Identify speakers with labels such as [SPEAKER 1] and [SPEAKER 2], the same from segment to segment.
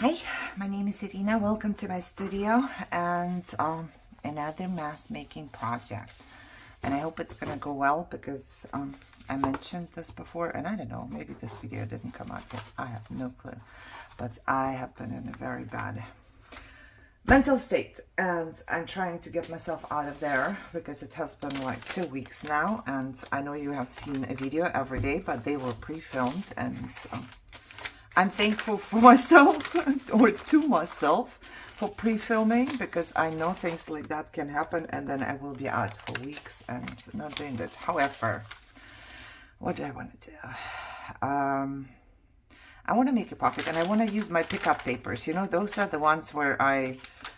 [SPEAKER 1] Hi, my name is Irina. Welcome to my studio and another mass making project. And I hope it's gonna go well because I mentioned this before, and I don't know, maybe this video didn't come out yet. I have no clue, but I have been in a very bad mental state, and I'm trying to get myself out of there because it has been like 2 weeks now, and I know you have seen a video every day, but they were pre-filmed, and I'm thankful for myself or to myself for pre-filming, because I know things like that can happen and then I will be out for weeks and not doing that. However, what do I want to do? I want to make a pocket, and I want to use my pickup papers. You know, those are the ones where I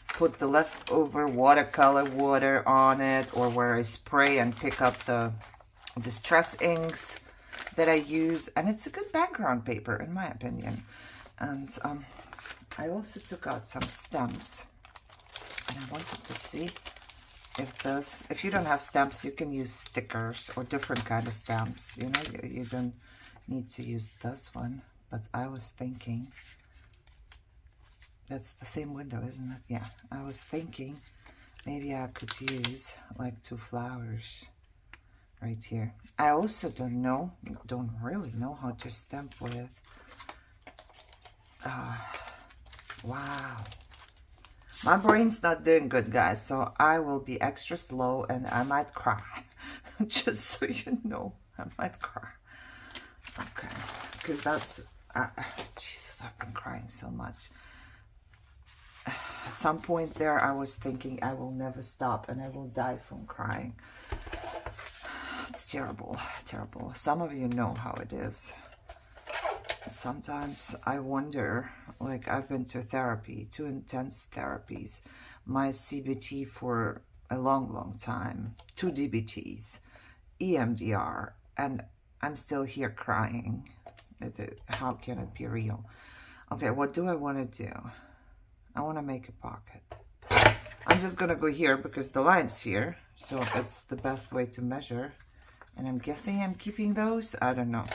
[SPEAKER 1] put the leftover watercolor water on it, or where I spray and pick up the distress inks that I use, and it's a good background paper in my opinion. And I also took out some stamps, and I wanted to see if you don't have stamps, you can use stickers or different kind of stamps. You know, you don't need to use this one, but I was thinking, that's the same window, isn't it? Yeah, I was thinking maybe I could use like 2 flowers right here. I also don't really know how to stamp with. Wow, my brain's not doing good, guys, so I will be extra slow and I might cry. Just so you know, I might cry. Okay, because that's Jesus, I've been crying so much. At some point there I was thinking I will never stop and I will die from crying. It's terrible, terrible. Some of you know how it is. Sometimes I wonder, like, I've been to therapy, 2 intense therapies, my CBT for a long time, 2 DBTs, EMDR, and I'm still here crying. How can it be real? Okay, what do I want to do? I want to make a pocket. I'm just gonna go here because the line's here, so it's the best way to measure. And I'm guessing I'm keeping those. I don't know.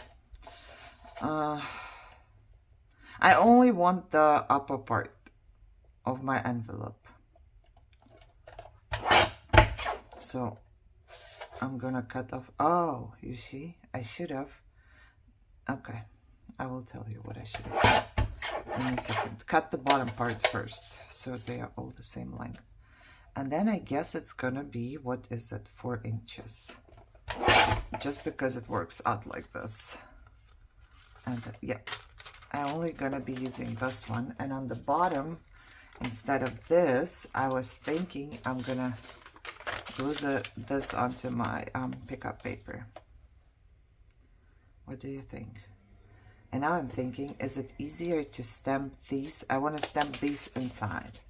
[SPEAKER 1] I only want the upper part of my envelope. So I'm gonna cut off. Oh, you see, I should have. Okay, I will tell you what I should have. In a second. Cut the bottom part first, so they are all the same length. And then I guess it's gonna be, what is it, 4 inches. Just because it works out like this. And yeah, I'm only gonna be using this one. And on the bottom, instead of this, I was thinking I'm gonna glue this onto my pickup paper. What do you think? And now I'm thinking, is it easier to stamp these? I want to stamp these inside,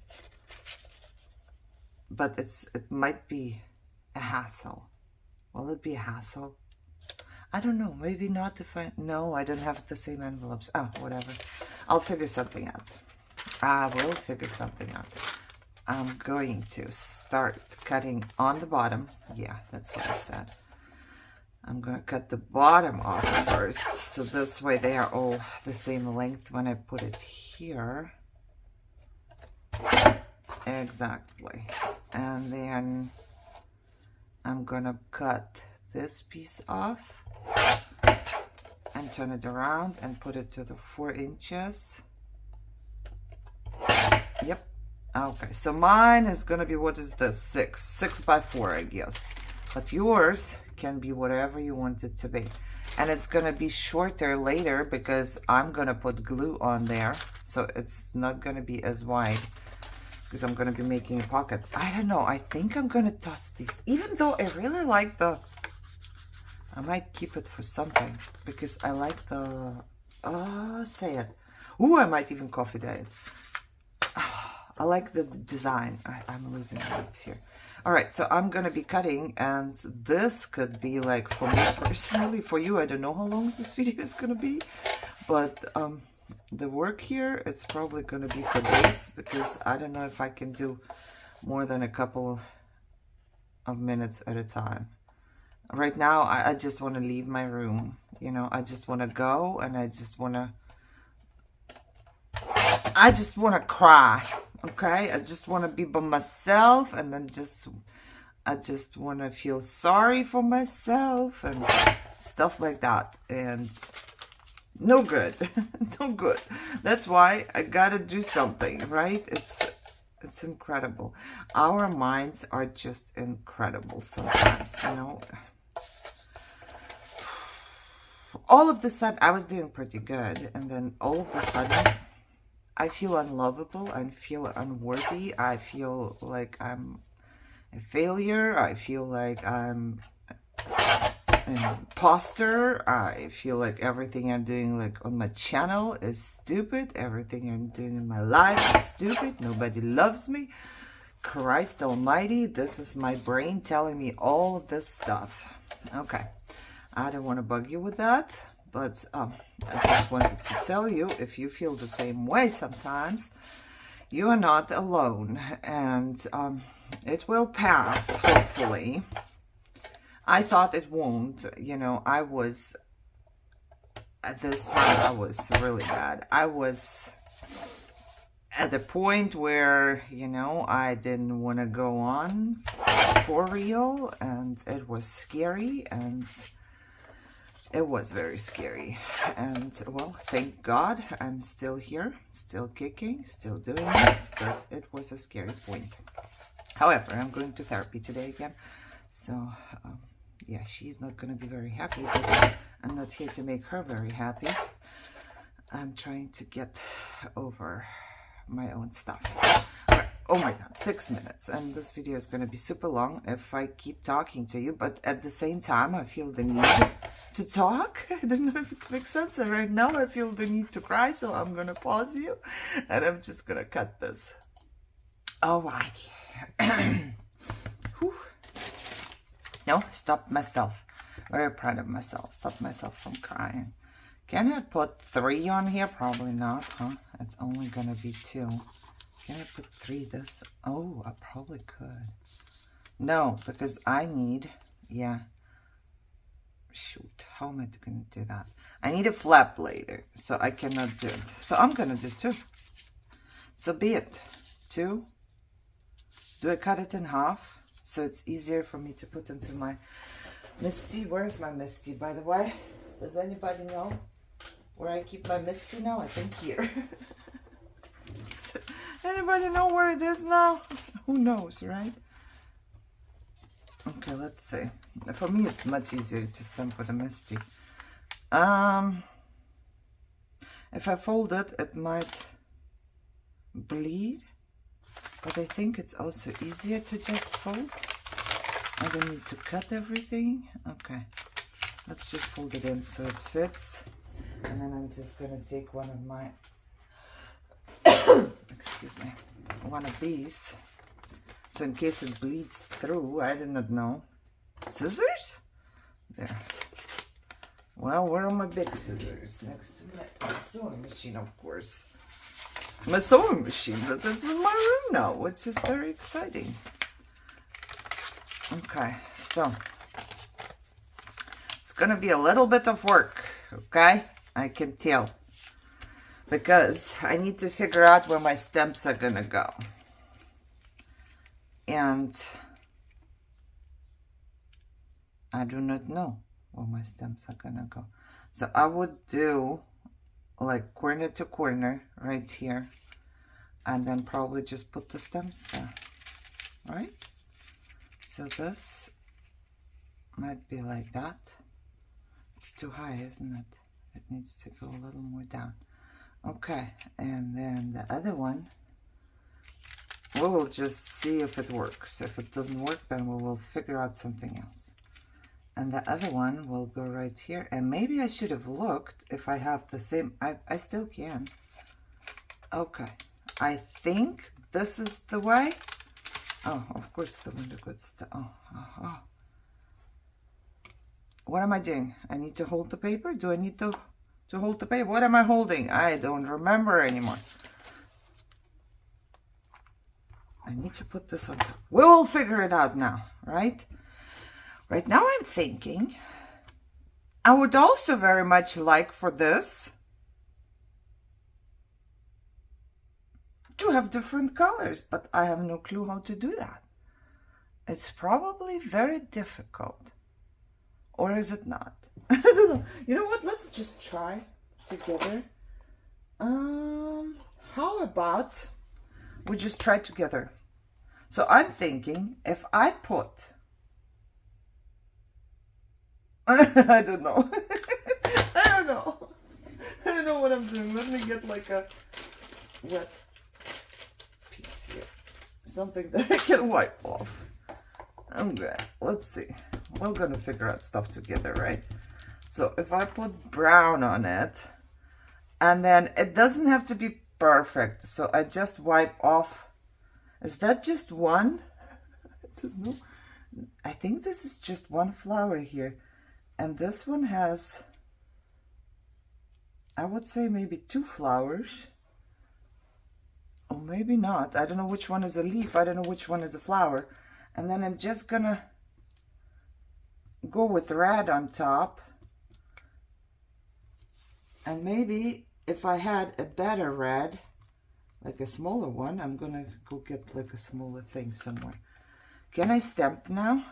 [SPEAKER 1] but it might be a hassle. Will it be a hassle? I don't know. Maybe not. No, I don't have the same envelopes. Oh, whatever. I'll figure something out. I will figure something out. I'm going to start cutting on the bottom. Yeah, that's what I said. I'm going to cut the bottom off first, so this way they are all the same length when I put it here. Exactly. And then I'm going to cut this piece off and turn it around and put it to the 4 inches. Yep. Okay, so mine is going to be, what is this? 6 by 4, I guess. But yours can be whatever you want it to be. And it's going to be shorter later because I'm going to put glue on there. So it's not going to be as wide because I'm going to be making a pocket. I don't know. I think I'm going to toss these. Even though I really like the... I might keep it for something because I like the... say it. Ooh, I might even coffee dye it. I like this design. I'm losing words here. All right, so I'm going to be cutting, and this could be like, for me personally, for you, I don't know how long this video is going to be, but the work here, it's probably going to be for days, because I don't know if I can do more than a couple of minutes at a time. Right now, I just want to leave my room, you know, I just want to go, and I just want to I just want to cry, okay? I just want to be by myself, and then I just want to feel sorry for myself and stuff like that. And no good. No good. That's why I gotta do something, right? It's incredible. Our minds are just incredible sometimes, you know. All of the sudden, I was doing pretty good, and then all of a sudden, I feel unlovable. I feel unworthy. I feel like I'm a failure. I feel like I'm an imposter. I feel like everything I'm doing like on my channel is stupid. Everything I'm doing in my life is stupid. Nobody loves me. Christ almighty, this is my brain telling me all of this stuff. Okay, I don't want to bug you with that, but I just wanted to tell you, if you feel the same way sometimes, you are not alone, and it will pass, hopefully. I thought it won't. You know, I was, at this time, I was really bad. I was at the point where, you know, I didn't want to go on for real, and it was scary, and it was very scary. And, well, thank God I'm still here, still kicking, still doing it, but it was a scary point. However, I'm going to therapy today again, so yeah, she's not going to be very happy, but I'm not here to make her very happy. I'm trying to get over my own stuff. Right. Oh my God, 6 minutes, and this video is going to be super long if I keep talking to you, but at the same time, I feel the need to talk. I don't know if it makes sense. And right now, I feel the need to cry, so I'm going to pause you, and I'm just going to cut this. Alrighty. No, stop myself. Very proud of myself. Stop myself from crying. Can I put 3 on here? Probably not, huh? It's only gonna be 2. Can I put 3 this? Oh, I probably could. No, because I need, yeah. Shoot, how am I gonna do that? I need a flap later, so I cannot do it. So I'm gonna do 2. So be it. 2. Do I cut it in half? So it's easier for me to put into my Misty. Where's my Misty, by the way? Does anybody know where I keep my Misty now? I think here. Anybody know where it is now? Who knows, right? Okay, let's see. For me, it's much easier to stamp with a Misty. If I fold it, it might bleed. But I think it's also easier to just fold. I don't need to cut everything. Okay, let's just fold it in so it fits. And then I'm just going to take one of my, excuse me, one of these. So in case it bleeds through, I do not know. Scissors? There. Well, where are my big scissors? Next to my sewing machine, of course. My sewing machine, but this is my room now, which is very exciting. Okay, so it's gonna be a little bit of work, okay? I can tell, because I need to figure out where my stamps are gonna go. And I do not know where my stamps are gonna go. So I would do like corner to corner right here, and then probably just put the stems there, right? So this might be like that. It's too high, isn't it? It needs to go a little more down. Okay, and then the other one, we will just see if it works. If it doesn't work, then we will figure out something else. And the other one will go right here. And maybe I should have looked if I have the same. I still can. Okay. I think this is the way. Oh, of course, the window good stuff. Oh. What am I doing? I need to hold the paper? Do I need to hold the paper? What am I holding? I don't remember anymore. I need to put this on top. We will figure it out now, right? Right now I'm thinking I would also very much like for this to have different colors, but I have no clue how to do that. It's probably very difficult. Or is it not? I don't know. You know what? Let's just try together. How about we just try together? So I'm thinking if I put... I don't know. I don't know. I don't know what I'm doing. Let me get like a wet piece here. Something that I can wipe off. Okay, let's see. We're gonna figure out stuff together, right? So if I put brown on it, and then it doesn't have to be perfect, so I just wipe off. Is that just one? I don't know. I think this is just one flower here, and this one has, I would say maybe 2 flowers, or maybe not. I don't know which one is a leaf. I don't know which one is a flower. And then I'm just gonna go with red on top. And maybe if I had a better red, like a smaller one, I'm gonna go get like a smaller thing somewhere. Can I stamp now?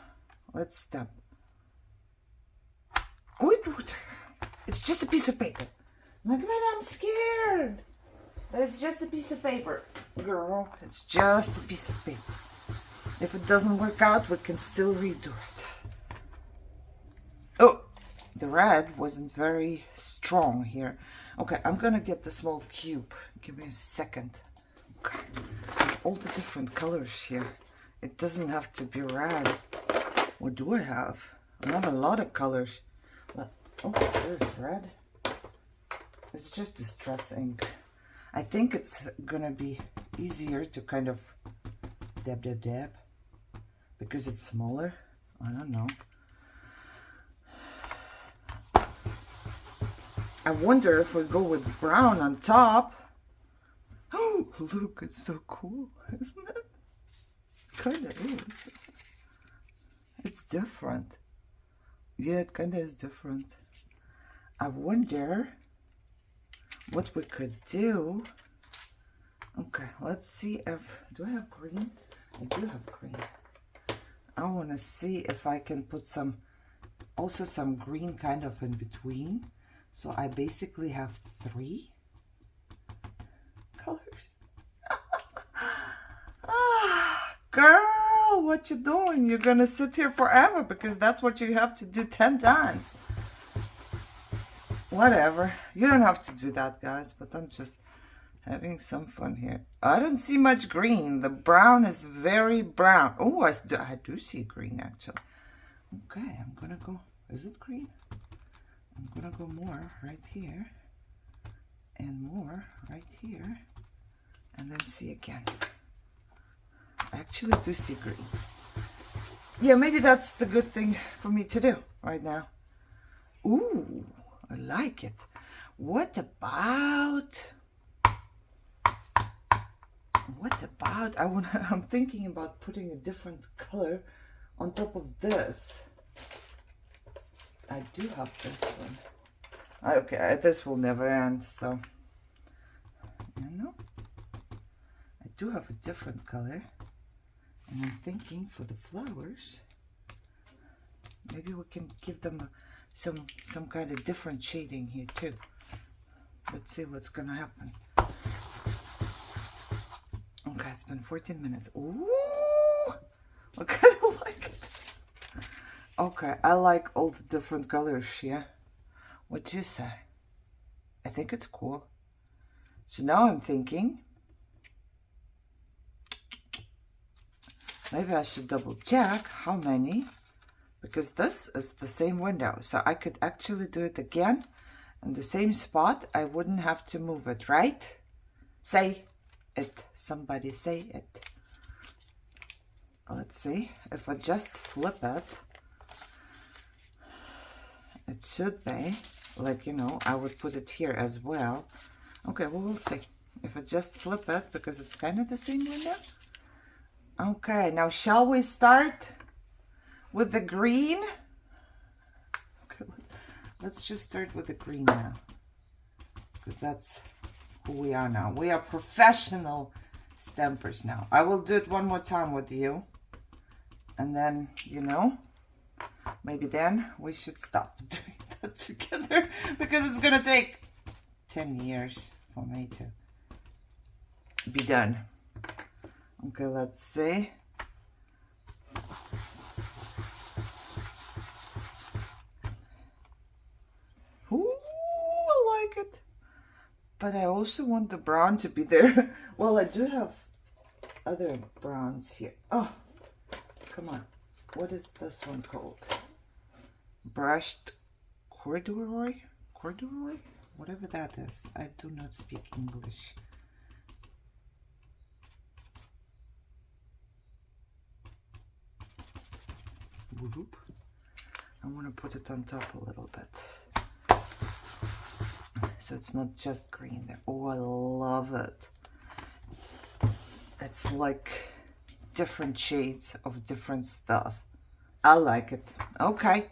[SPEAKER 1] Let's stamp. Wait. It's just a piece of paper. Like, but I'm scared. It's just a piece of paper. Girl, it's just a piece of paper. If it doesn't work out, we can still redo it. Oh, the red wasn't very strong here. Okay, I'm gonna get the small cube. Give me a second. Okay, all the different colors here. It doesn't have to be red. What do I have? I have a lot of colors. Oh, there's red. It's just distress ink. I think it's gonna be easier to kind of dab. Because it's smaller. I don't know. I wonder if we go with brown on top. Oh, look, it's so cool, isn't it? Kind of is. It's different. Yeah, it kind of is different. I wonder what we could do. Okay, let's see if... Do I have green? I do have green. I want to see if I can put some green kind of in between. So I basically have 3 colors. Girl, what you doing? You're gonna sit here forever because that's what you have to do 10 times. Whatever. You don't have to do that, guys, but I'm just having some fun here. I don't see much green. The brown is very brown. Oh, I do see green, actually. Okay, I'm gonna go. Is it green? I'm gonna go more right here. And more right here. And then see again. I actually do see green. Yeah, maybe that's the good thing for me to do right now. Ooh, I like it. What about... I'm thinking about putting a different color on top of this. I do have this one. Okay, this will never end, so you know. I do have a different color. And I'm thinking for the flowers, maybe we can give them some kind of different shading here too. Let's see what's gonna happen. Okay, it's been 14 minutes. Ooh, I kind of like it. Okay, I like all the different colors here. What do you say? I think it's cool. So now I'm thinking, maybe I should double check how many, because this is the same window. So I could actually do it again in the same spot. I wouldn't have to move it, right? Say it. Somebody say it. Let's see. If I just flip it, it should be like, you know, I would put it here as well. Okay, well, we'll see. If I just flip it, because it's kind of the same window. Okay, now shall we start with the green? Okay, let's just start with the green now. Because that's who we are now. We are professional stampers now. I will do it one more time with you. And then, you know, maybe then we should stop doing that together because it's gonna take 10 years for me to be done. Okay, let's see. Ooh, I like it. But I also want the brown to be there. Well, I do have other browns here. Oh, come on. What is this one called? Brushed corduroy? Corduroy? Whatever that is. I do not speak English. I want to put it on top a little bit. So it's not just green there. Oh, I love it. It's like different shades of different stuff. I like it. Okay.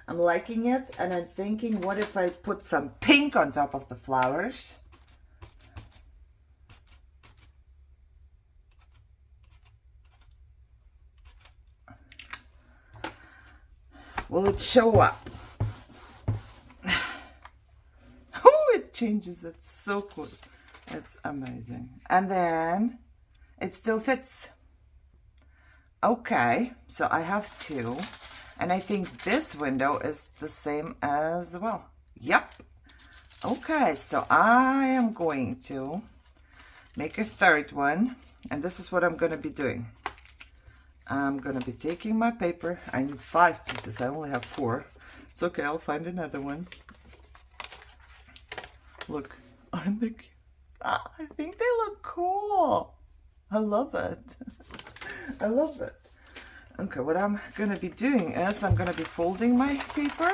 [SPEAKER 1] I'm liking it, and I'm thinking, what if I put some pink on top of the flowers? Will it show up? Oh, it changes. It's so cool. It's amazing. And then it still fits. Okay, so I have two. And I think this window is the same as well. Yep. Okay, so I am going to make a third one. And this is what I'm going to be doing. I'm going to be taking my paper. I need 5 pieces. I only have 4. It's okay, I'll find another one. Look, aren't they cute? Ah, I think they look cool. I love it. I love it. Okay, what I'm going to be doing is I'm going to be folding my paper.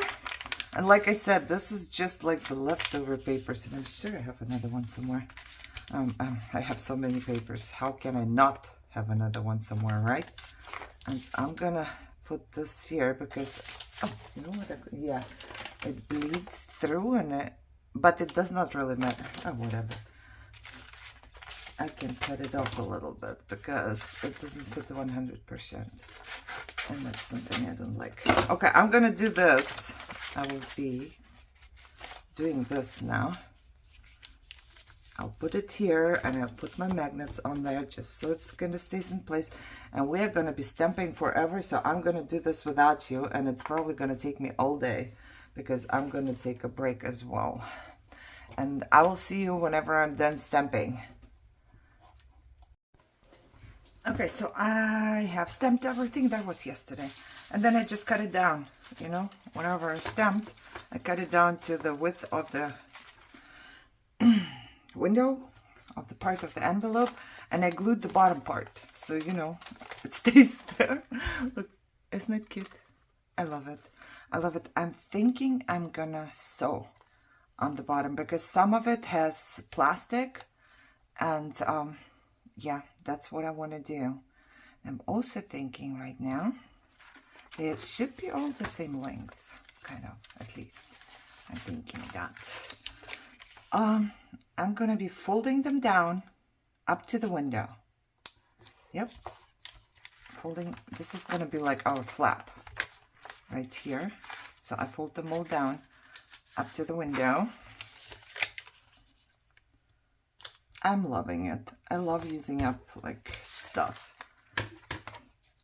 [SPEAKER 1] And like I said, this is just like the leftover papers. And I'm sure I have another one somewhere. I have so many papers. How can I not have another one somewhere, right? And I'm going to put this here because, oh, you know what? Yeah, it bleeds through, but it does not really matter. Oh, whatever. I can cut it off a little bit because it doesn't fit 100%. And that's something I don't like. Okay, I'm going to do this. I will be doing this now. I'll put it here and I'll put my magnets on there just so it's going to stay in place. And we're going to be stamping forever. So I'm going to do this without you. And it's probably going to take me all day because I'm going to take a break as well. And I will see you whenever I'm done stamping. Okay, so I have stamped everything. That was yesterday. And then I just cut it down, you know. Whenever I stamped, I cut it down to the width of the window, of the part of the envelope. And I glued the bottom part. So, you know, it stays there. Look, isn't it cute? I love it. I love it. I'm thinking I'm gonna sew on the bottom because some of it has plastic. And, yeah, that's what I want to do. I'm also thinking right now they should be all the same length, kind of, at least. I'm thinking that. I'm going to be folding them down up to the window. Yep. Folding, this is going to be like our flap right here. So I fold them all down up to the window. I'm loving it. I love using up like stuff.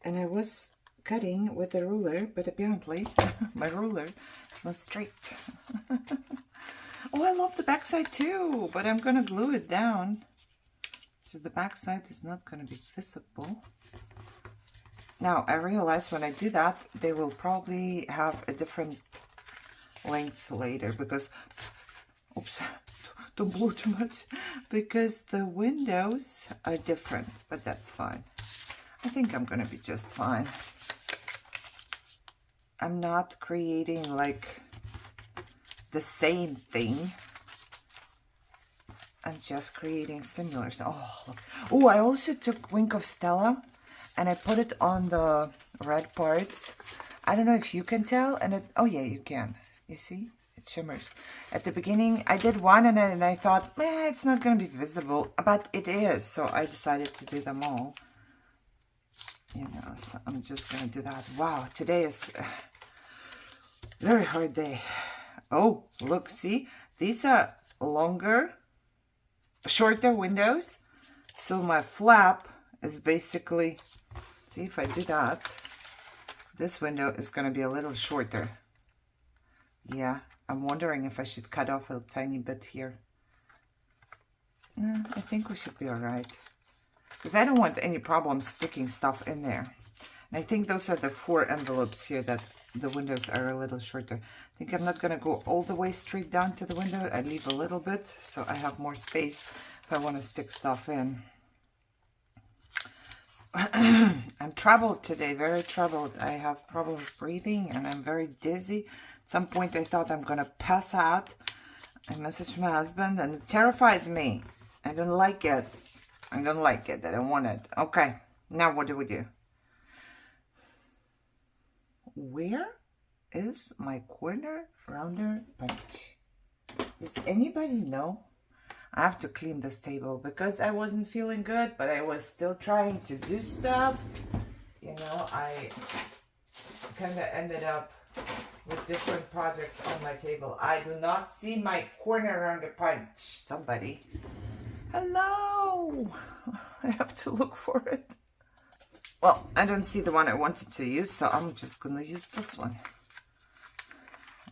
[SPEAKER 1] And I was cutting with a ruler, but apparently my ruler is not straight. Oh, I love the backside too, but I'm gonna glue it down. So the backside is not gonna be visible. Now I realize when I do that, they will probably have a different length later because, oops. Don't blow too much because the windows are different, but that's fine. I think I'm gonna be just fine. I'm not creating like the same thing. I'm just creating similar. Oh, look. Oh, I also took Wink of Stella and I put it on the red parts. I don't know if you can tell, and it, oh yeah, you can. You see? shimmers. At the beginning, I did one and then I thought, man, it's not going to be visible, but it is. So I decided to do them all. You know, so I'm just going to do that. Wow, today is a very hard day. Oh, look, see? These are longer, shorter windows. So my flap is basically, see if I do that, this window is going to be a little shorter. Yeah, I'm wondering if I should cut off a tiny bit here. No, I think we should be all right. Because I don't want any problems sticking stuff in there. And I think those are the 4 envelopes here that the windows are a little shorter. I think I'm not going to go all the way straight down to the window. I leave a little bit so I have more space if I want to stick stuff in. I'm troubled today, very troubled. I have problems breathing and I'm very dizzy. At some point I thought I'm going to pass out. I messaged my husband and it terrifies me. I don't like it. I don't like it. I don't want it. Okay, now what do we do? Where is my corner rounder punch? Does anybody know? I have to clean this table because I wasn't feeling good, but I was still trying to do stuff. You know, I kind of ended up with different projects on my table. I do not see my corner rounder punch. Somebody. Hello. I have to look for it. Well, I don't see the one I wanted to use, so I'm just going to use this one.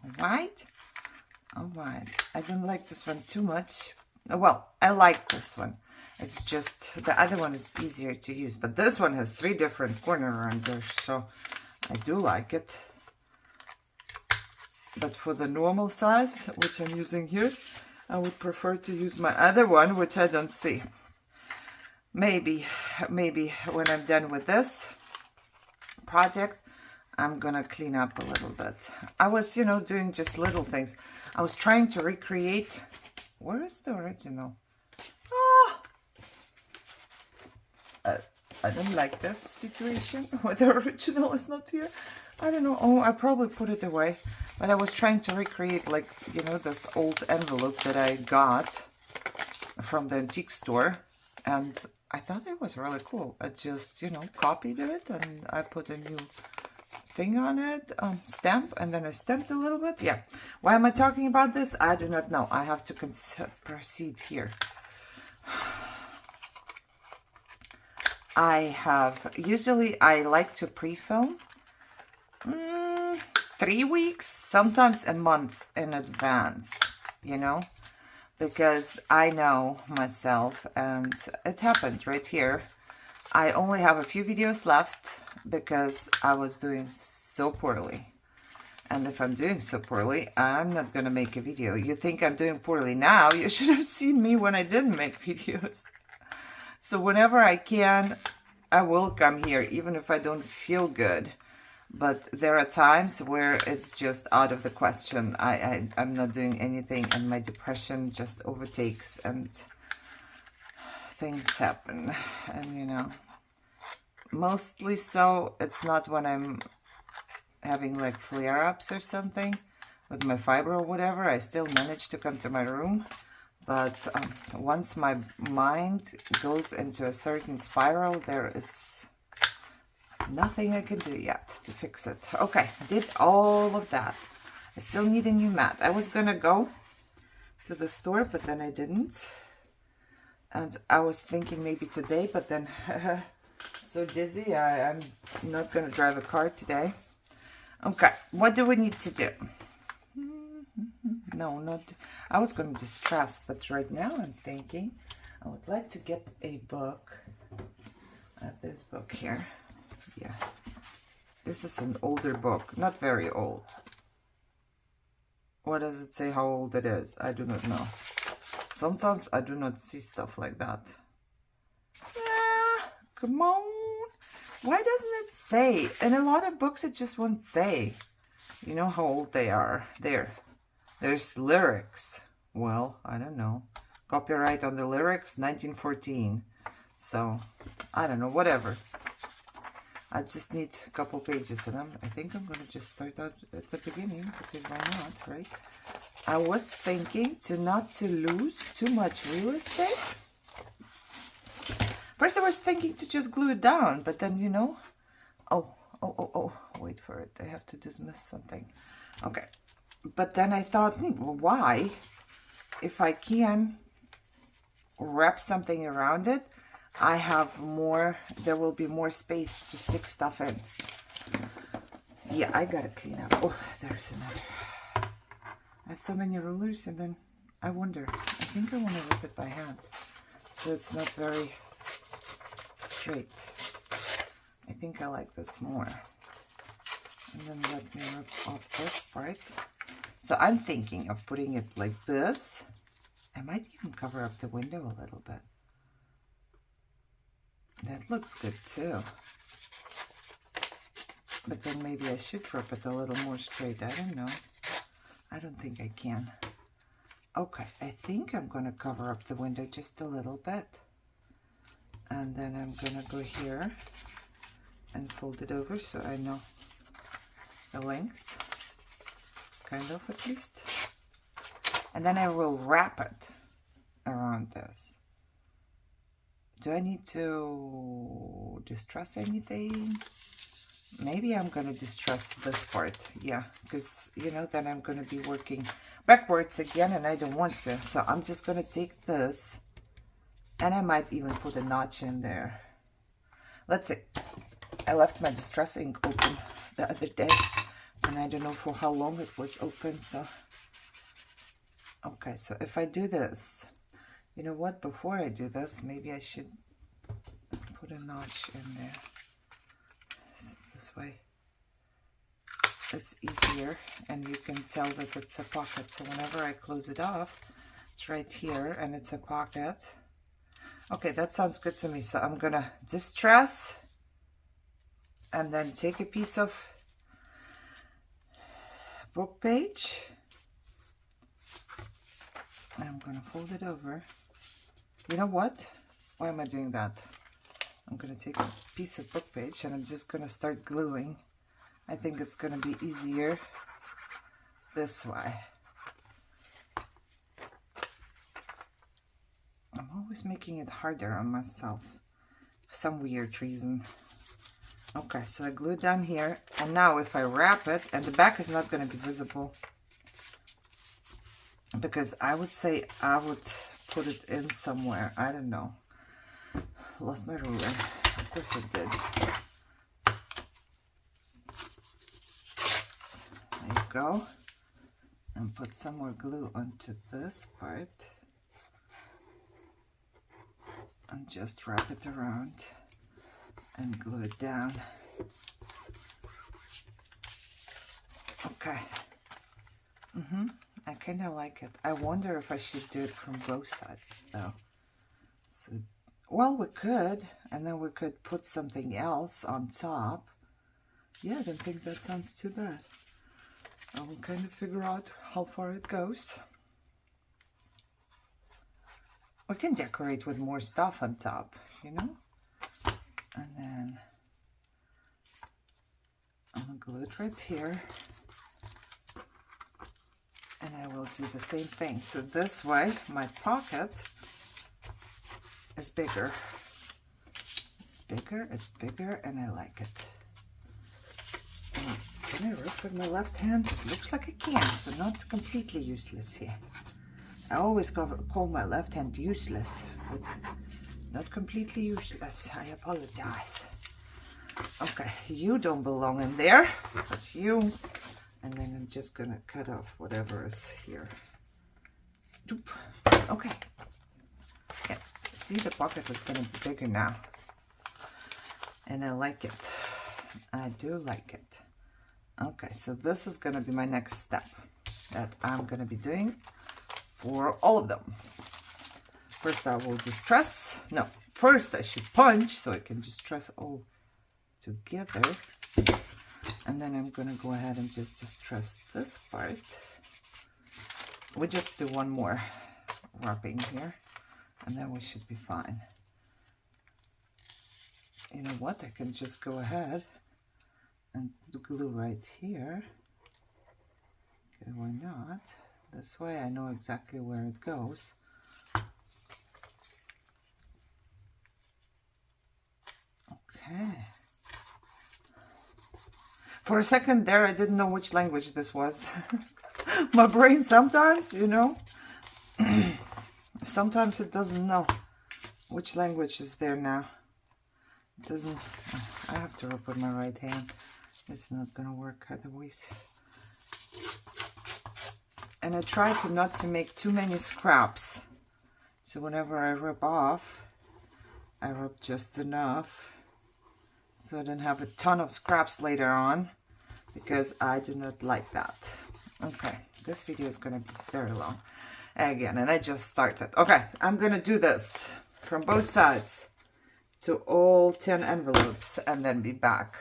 [SPEAKER 1] Alright? Alright. I don't like this one too much. Well, I like this one. It's just, the other one is easier to use. But this one has 3 different corner rounders, so I do like it. But for the normal size, which I'm using here, I would prefer to use my other one, which I don't see. Maybe when I'm done with this project, I'm gonna clean up a little bit. I was, you know, doing just little things. I was trying to recreate. Where is the original? Ah! I don't like this situation where the original is not here. I don't know. Oh, I probably put it away. But I was trying to recreate, like, you know, this old envelope that I got from the antique store. And I thought it was really cool. I just, you know, copied it and I put a new thing on it, stamp, and then I stamped a little bit. Yeah. Why am I talking about this? I do not know. I have to proceed here. Usually I like to pre-film 3 weeks, sometimes a month in advance, you know, because I know myself, and it happened right here. I only have a few videos left because I was doing so poorly. And if I'm doing so poorly, I'm not going to make a video. You think I'm doing poorly now? You should have seen me when I didn't make videos. So whenever I can, I will come here, even if I don't feel good. But there are times where it's just out of the question. I'm not doing anything and my depression just overtakes and things happen. And, you know, mostly so it's not when I'm having like flare-ups or something with my fibro or whatever. I still manage to come to my room. But once my mind goes into a certain spiral, there is nothing I can do yet to fix it. Okay, did all of that. I still need a new mat. I was gonna go to the store, but then I didn't. And I was thinking maybe today, but then so dizzy, I'm not gonna drive a car today. Okay, what do we need to do? No, not. I was going to distress, but right now I'm thinking I would like to get a book. I have this book here. Yeah. This is an older book, not very old. What does it say how old it is? I do not know. Sometimes I do not see stuff like that. Come on. Why doesn't it say? In a lot of books it just won't say. You know how old they are. There's lyrics. Well, I don't know. Copyright on the lyrics, 1914. So, I don't know, whatever. I just need a couple pages, and I think I'm going to just start out at the beginning, because why not, right? I was thinking not to lose too much real estate. First I was thinking to just glue it down, but then, you know, oh, wait for it. I have to dismiss something. Okay. But then I thought, well, why? If I can wrap something around it, I have more, there will be more space to stick stuff in. Yeah, I gotta clean up. Oh, there's another. I have so many rulers, and then I wonder, I think I want to rip it by hand, so it's not very straight. I think I like this more. And then let me rip off this part. So I'm thinking of putting it like this. I might even cover up the window a little bit. That looks good too. But then maybe I should rip it a little more straight. I don't know. I don't think I can. Okay, I think I'm going to cover up the window just a little bit. And then I'm going to go here and fold it over so I know the length. Kind of, at least. And then I will wrap it around this. Do I need to distress anything? Maybe I'm going to distress this part. Yeah, because, you know, then I'm going to be working backwards again, and I don't want to. So I'm just going to take this, and I might even put a notch in there. Let's see. I left my distress ink open the other day, and I don't know for how long it was open, so... Okay, so if I do this, you know what, before I do this, maybe I should put a notch in there. This way it's easier, and you can tell that it's a pocket. So whenever I close it off, it's right here, and it's a pocket. Okay, that sounds good to me. So I'm gonna distress, and then take a piece of book page, and I'm gonna fold it over. You know what? Why am I doing that? I'm going to take a piece of book page, and I'm just going to start gluing. I think it's going to be easier this way. I'm always making it harder on myself for some weird reason. Okay, so I glued down here, and now if I wrap it, and the back is not going to be visible, because I would say I would put it in somewhere. I don't know. Lost my ruler. Of course I did. There you go. And put some more glue onto this part. And just wrap it around and glue it down. Okay. I kind of like it. I wonder if I should do it from both sides though. So, well, we could, and then we could put something else on top. Yeah, I don't think that sounds too bad. I will kind of figure out how far it goes. We can decorate with more stuff on top, you know? And then I'm going to glue it right here. And I will do the same thing. So this way, my pocket is bigger. It's bigger, and I like it. And can I rip with my left hand? It looks like I can, so not completely useless here. I always call my left hand useless, but not completely useless. I apologize. Okay, you don't belong in there, but you. And then I'm just gonna cut off whatever is here. Doop. Okay. Yeah. See, the pocket is gonna be bigger now. And I like it. I do like it. Okay, so this is gonna be my next step that I'm gonna be doing for all of them. First I will distress. No, first I should punch so I can distress all together. And then I'm gonna go ahead and just distress this part. We just do one more wrapping here, and then we should be fine. You know what? I can just go ahead and glue right here. Okay, why not? This way I know exactly where it goes. Okay. For a second there, I didn't know which language this was. My brain sometimes, you know, sometimes it doesn't know which language is there now. It doesn't. I have to rub with my right hand. It's not gonna work otherwise. And I try to not to make too many scraps. So whenever I rub off, I rub just enough so I don't have a ton of scraps later on, because I do not like that. Okay, this video is gonna be very long again, and I just started. Okay, I'm gonna do this from both sides to all 10 envelopes and then be back.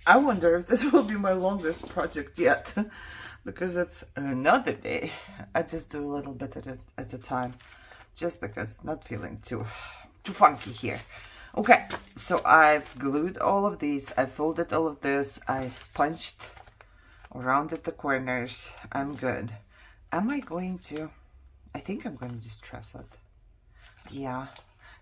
[SPEAKER 1] I wonder if this will be my longest project yet, because it's another day. I just do a little bit at a time, just because not feeling too funky here. Okay, so I've glued all of these, I folded all of this, I punched, rounded the corners. I'm good. Am I going to, I think I'm going to distress it. Yeah,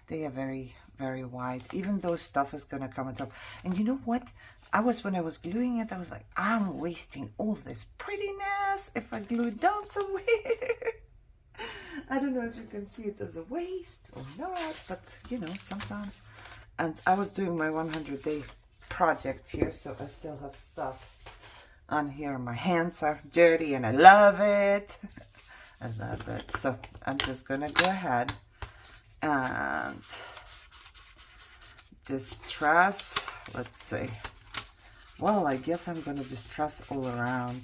[SPEAKER 1] they are very, very wide. Even though stuff is going to come on top. And you know what? When I was gluing it, I was like, I'm wasting all this prettiness if I glue it down somewhere. I don't know if you can see it as a waste or not, but you know, sometimes. And I was doing my 100-day project here, so I still have stuff on here. My hands are dirty and I love it. I love it. So I'm just gonna go ahead and distress. Let's see. Well, I guess I'm gonna distress all around.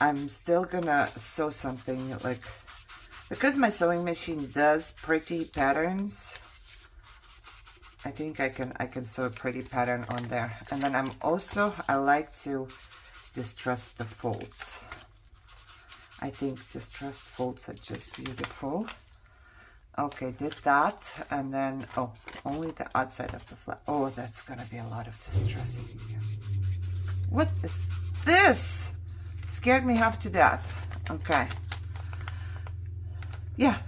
[SPEAKER 1] I'm still gonna sew something, like, because my sewing machine does pretty patterns, I think I can sew a pretty pattern on there. And then I like to distress the folds. I think distressed folds are just beautiful. Okay, did that, and then, oh, only the outside of the flap. Oh, that's gonna be a lot of distressing here. What is this? Scared me half to death. Okay. Yeah.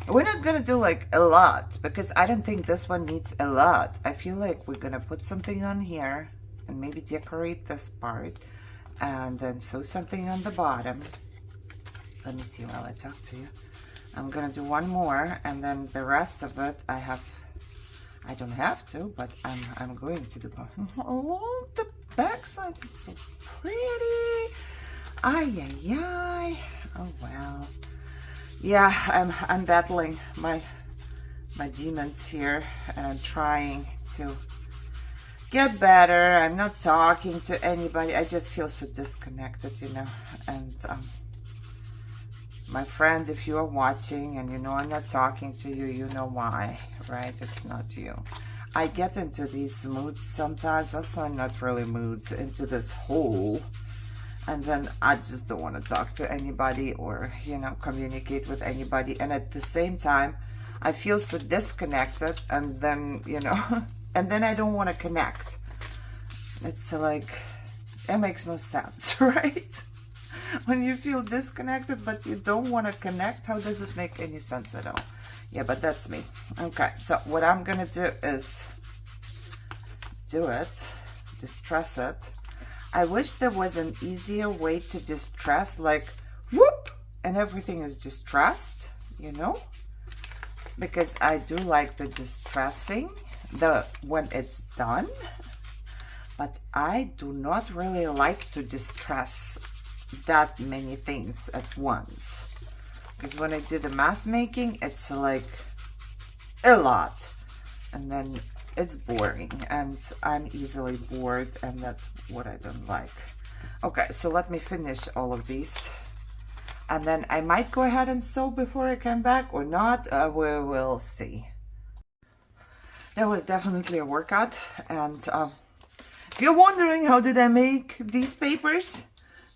[SPEAKER 1] We're not gonna do like a lot, because I don't think this one needs a lot. I feel like we're gonna put something on here and maybe decorate this part and then sew something on the bottom. Let me see while I talk to you. I'm gonna do one more, and then the rest of it I don't have to, but I'm going to do. Oh, the back side is so pretty. Ay, ay, ay. Oh, wow. Yeah, I'm battling my demons here, and I'm trying to get better. I'm not talking to anybody. I just feel so disconnected, you know. And my friend, if you are watching and you know I'm not talking to you, you know why, right? It's not you. I get into these moods sometimes. That's not really moods, into this hole. And then I just don't want to talk to anybody or, you know, communicate with anybody. And at the same time, I feel so disconnected. And then, you know, and then I don't want to connect. It's like, it makes no sense, right? When you feel disconnected, but you don't want to connect, how does it make any sense at all? Yeah, but that's me. Okay, so what I'm going to do is do it, distress it. I wish there was an easier way to distress, like whoop, and everything is distressed, you know, because I do like the distressing when it's done, but I do not really like to distress that many things at once, because when I do the mass making, it's like a lot, and then it's boring, and I'm easily bored, and that's what I don't like. Okay, so let me finish all of these, and then I might go ahead and sew before I come back or not. We will see. That was definitely a workout, and if you're wondering how did I make these papers,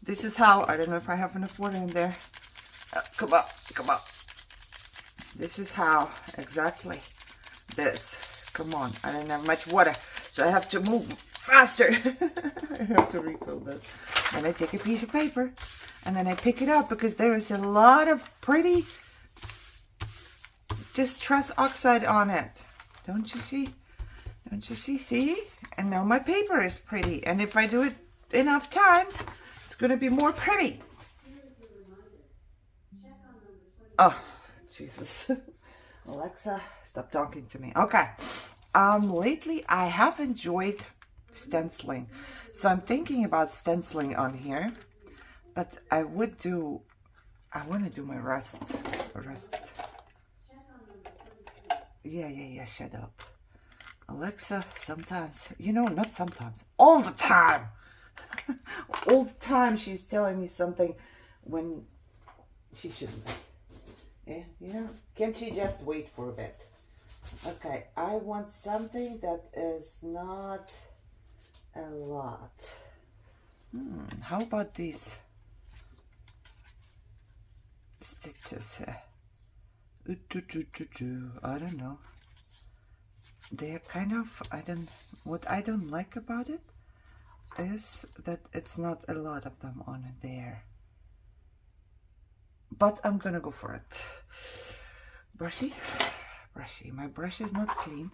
[SPEAKER 1] this is how. I don't know if I have enough water in there. Come on, come on. This is how exactly this. Come on, I don't have much water, so I have to move faster. I have to refill this. Then I take a piece of paper and then I pick it up because there is a lot of pretty distress oxide on it. Don't you see? Don't you see? See? And now my paper is pretty. And if I do it enough times, it's going to be more pretty. Oh, Jesus. Alexa, stop talking to me. Okay. Lately I have enjoyed stenciling. So I'm thinking about stenciling on here. But I want to do my rust. Yeah, shut up. Alexa, sometimes, you know, not sometimes, all the time. All the time she's telling me something when she shouldn't. Yeah, you know, can't she just wait for a bit? Okay, I want something that is not a lot. How about these stitches here? I don't know. They're kind of, what I don't like about it is that it's not a lot of them on there. But I'm gonna go for it. Brushy. My brush is not clean.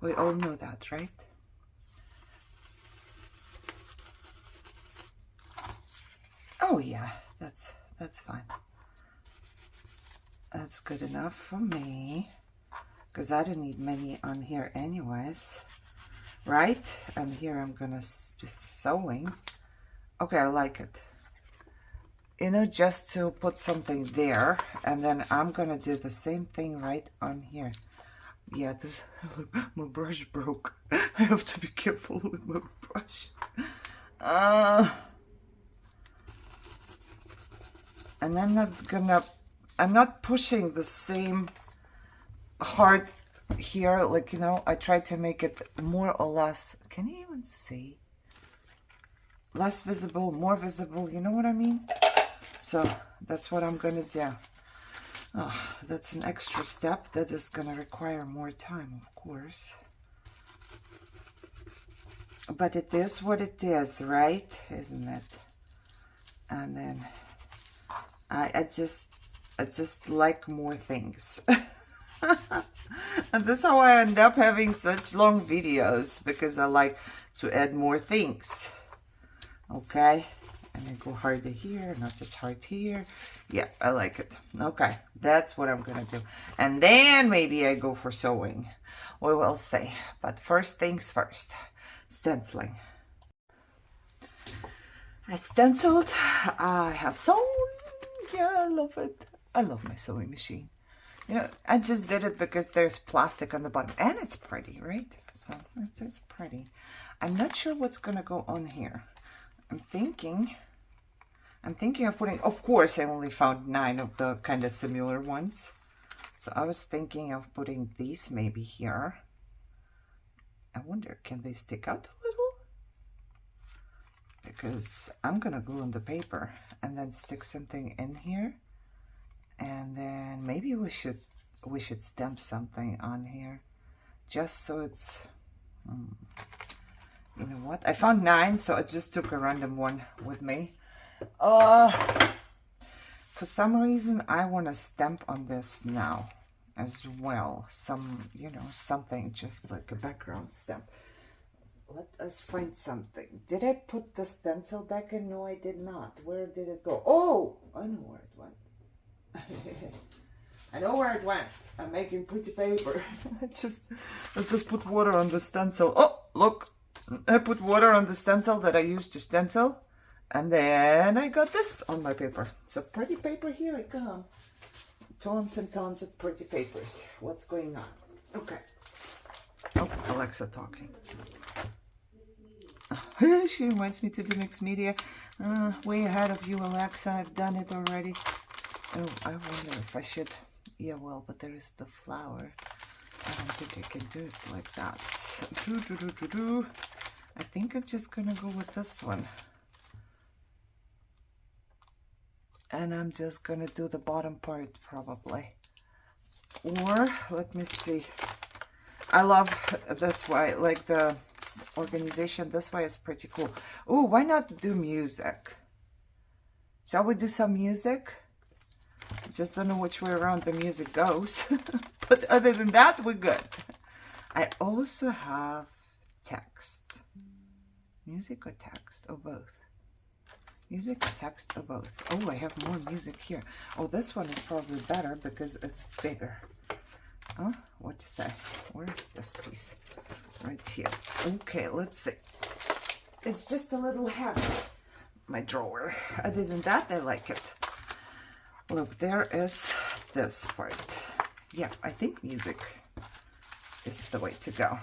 [SPEAKER 1] We all know that, right? Oh yeah, that's fine. That's good enough for me, because I don't need many on here anyways, right? And here I'm gonna be sewing. Okay, I like it. You know, just to put something there, and then I'm gonna do the same thing right on here. Yeah, this my brush broke. I have to be careful with my brush. And I'm not pushing the same hard here, like, you know, I try to make it more or less, can you even see? Less visible, more visible, you know what I mean? So that's what I'm gonna do. Oh, that's an extra step that is gonna require more time, of course. But it is what it is, right? Isn't it? And then I just like more things. And that's how I end up having such long videos, because I like to add more things. Okay, and I go harder here, not just hard here. Yeah, I like it. Okay, that's what I'm gonna do. And then maybe I go for sewing. We will see. But first things first, stenciling. I stenciled, I have sewn. Yeah, I love it. I love my sewing machine. You know, I just did it because there's plastic on the bottom, and it's pretty, right? So it's pretty. I'm not sure what's gonna go on here. I'm thinking of putting, of course, I only found 9 of the kind of similar ones. So I was thinking of putting these maybe here. I wonder, can they stick out a little? Because I'm gonna glue on the paper and then stick something in here. And then maybe we should stamp something on here, just so it's, you know what? I found 9, so I just took a random one with me. For some reason, I want to stamp on this now as well. Some, you know, something just like a background stamp. Let us find something. Did I put the stencil back in? No, I did not. Where did it go? Oh, I know where it went. I know where it went. I'm making pretty paper. Let's just put water on the stencil. Oh, look. I put water on the stencil that I used to stencil. And then I got this on my paper. So pretty paper, here I come. Tons and tons of pretty papers. What's going on? Okay. Oh, Alexa talking. She reminds me to do mixed media. Way ahead of you, Alexa. I've done it already. Oh, I wonder if I should. Yeah, well, but there is the flower. I don't think I can do it like that. I think I'm just gonna go with this one. And I'm just gonna do the bottom part probably. Or, let me see. I love this way, like the organization this way is pretty cool. Oh, why not do music? Shall we do some music? Just don't know which way around the music goes. But other than that, we're good. I also have text. Music or text or both? Music or text or both? Oh, I have more music here. Oh, this one is probably better because it's bigger. Huh? What to say? Where is this piece? Right here. Okay, let's see. It's just a little heavy, my drawer. Other than that, I like it. Look, there is this part. Yeah, I think music is the way to go.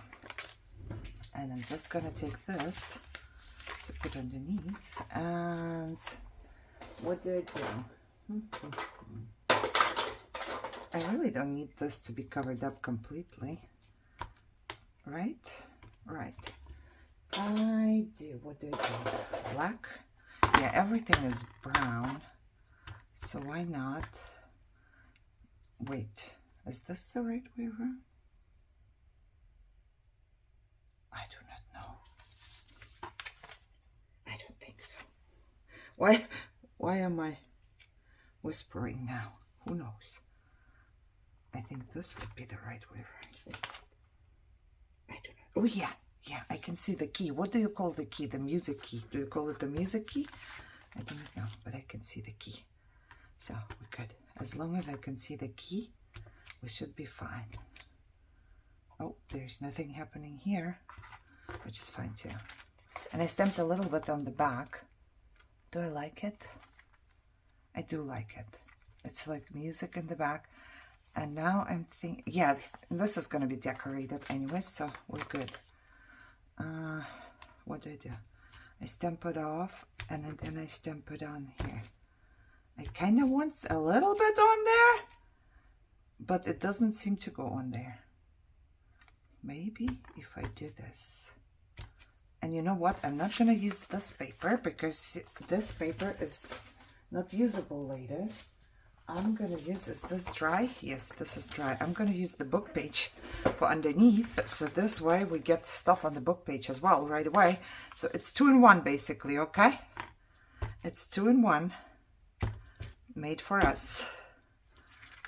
[SPEAKER 1] And I'm just gonna take this to put underneath. And what do I do? I really don't need this to be covered up completely. Right? Right. I do. What do I do? Black? Yeah, everything is brown. So why not? Wait, is this the right way around? I do not know. I don't think so. Why am I whispering now? Who knows? I think this would be the right way around. I don't know. Oh yeah, yeah, I can see the key. What do you call the key? The music key. Do you call it the music key? I don't know, but I can see the key. So we're good. As long as I can see the key, we should be fine. Oh, there's nothing happening here, which is fine too. And I stamped a little bit on the back. Do I like it? I do like it. It's like music in the back. And now I'm thinking, yeah, this is going to be decorated anyway, so we're good. What do? I stamp it off, and then I stamp it on here. I kind of want a little bit on there, but it doesn't seem to go on there. Maybe if I do this. And you know what? I'm not going to use this paper because this paper is not usable later. I'm going to use, is this dry? Yes, this is dry. I'm going to use the book page for underneath. So this way we get stuff on the book page as well right away. So it's 2-in-1 basically, okay? It's 2-in-1 made for us.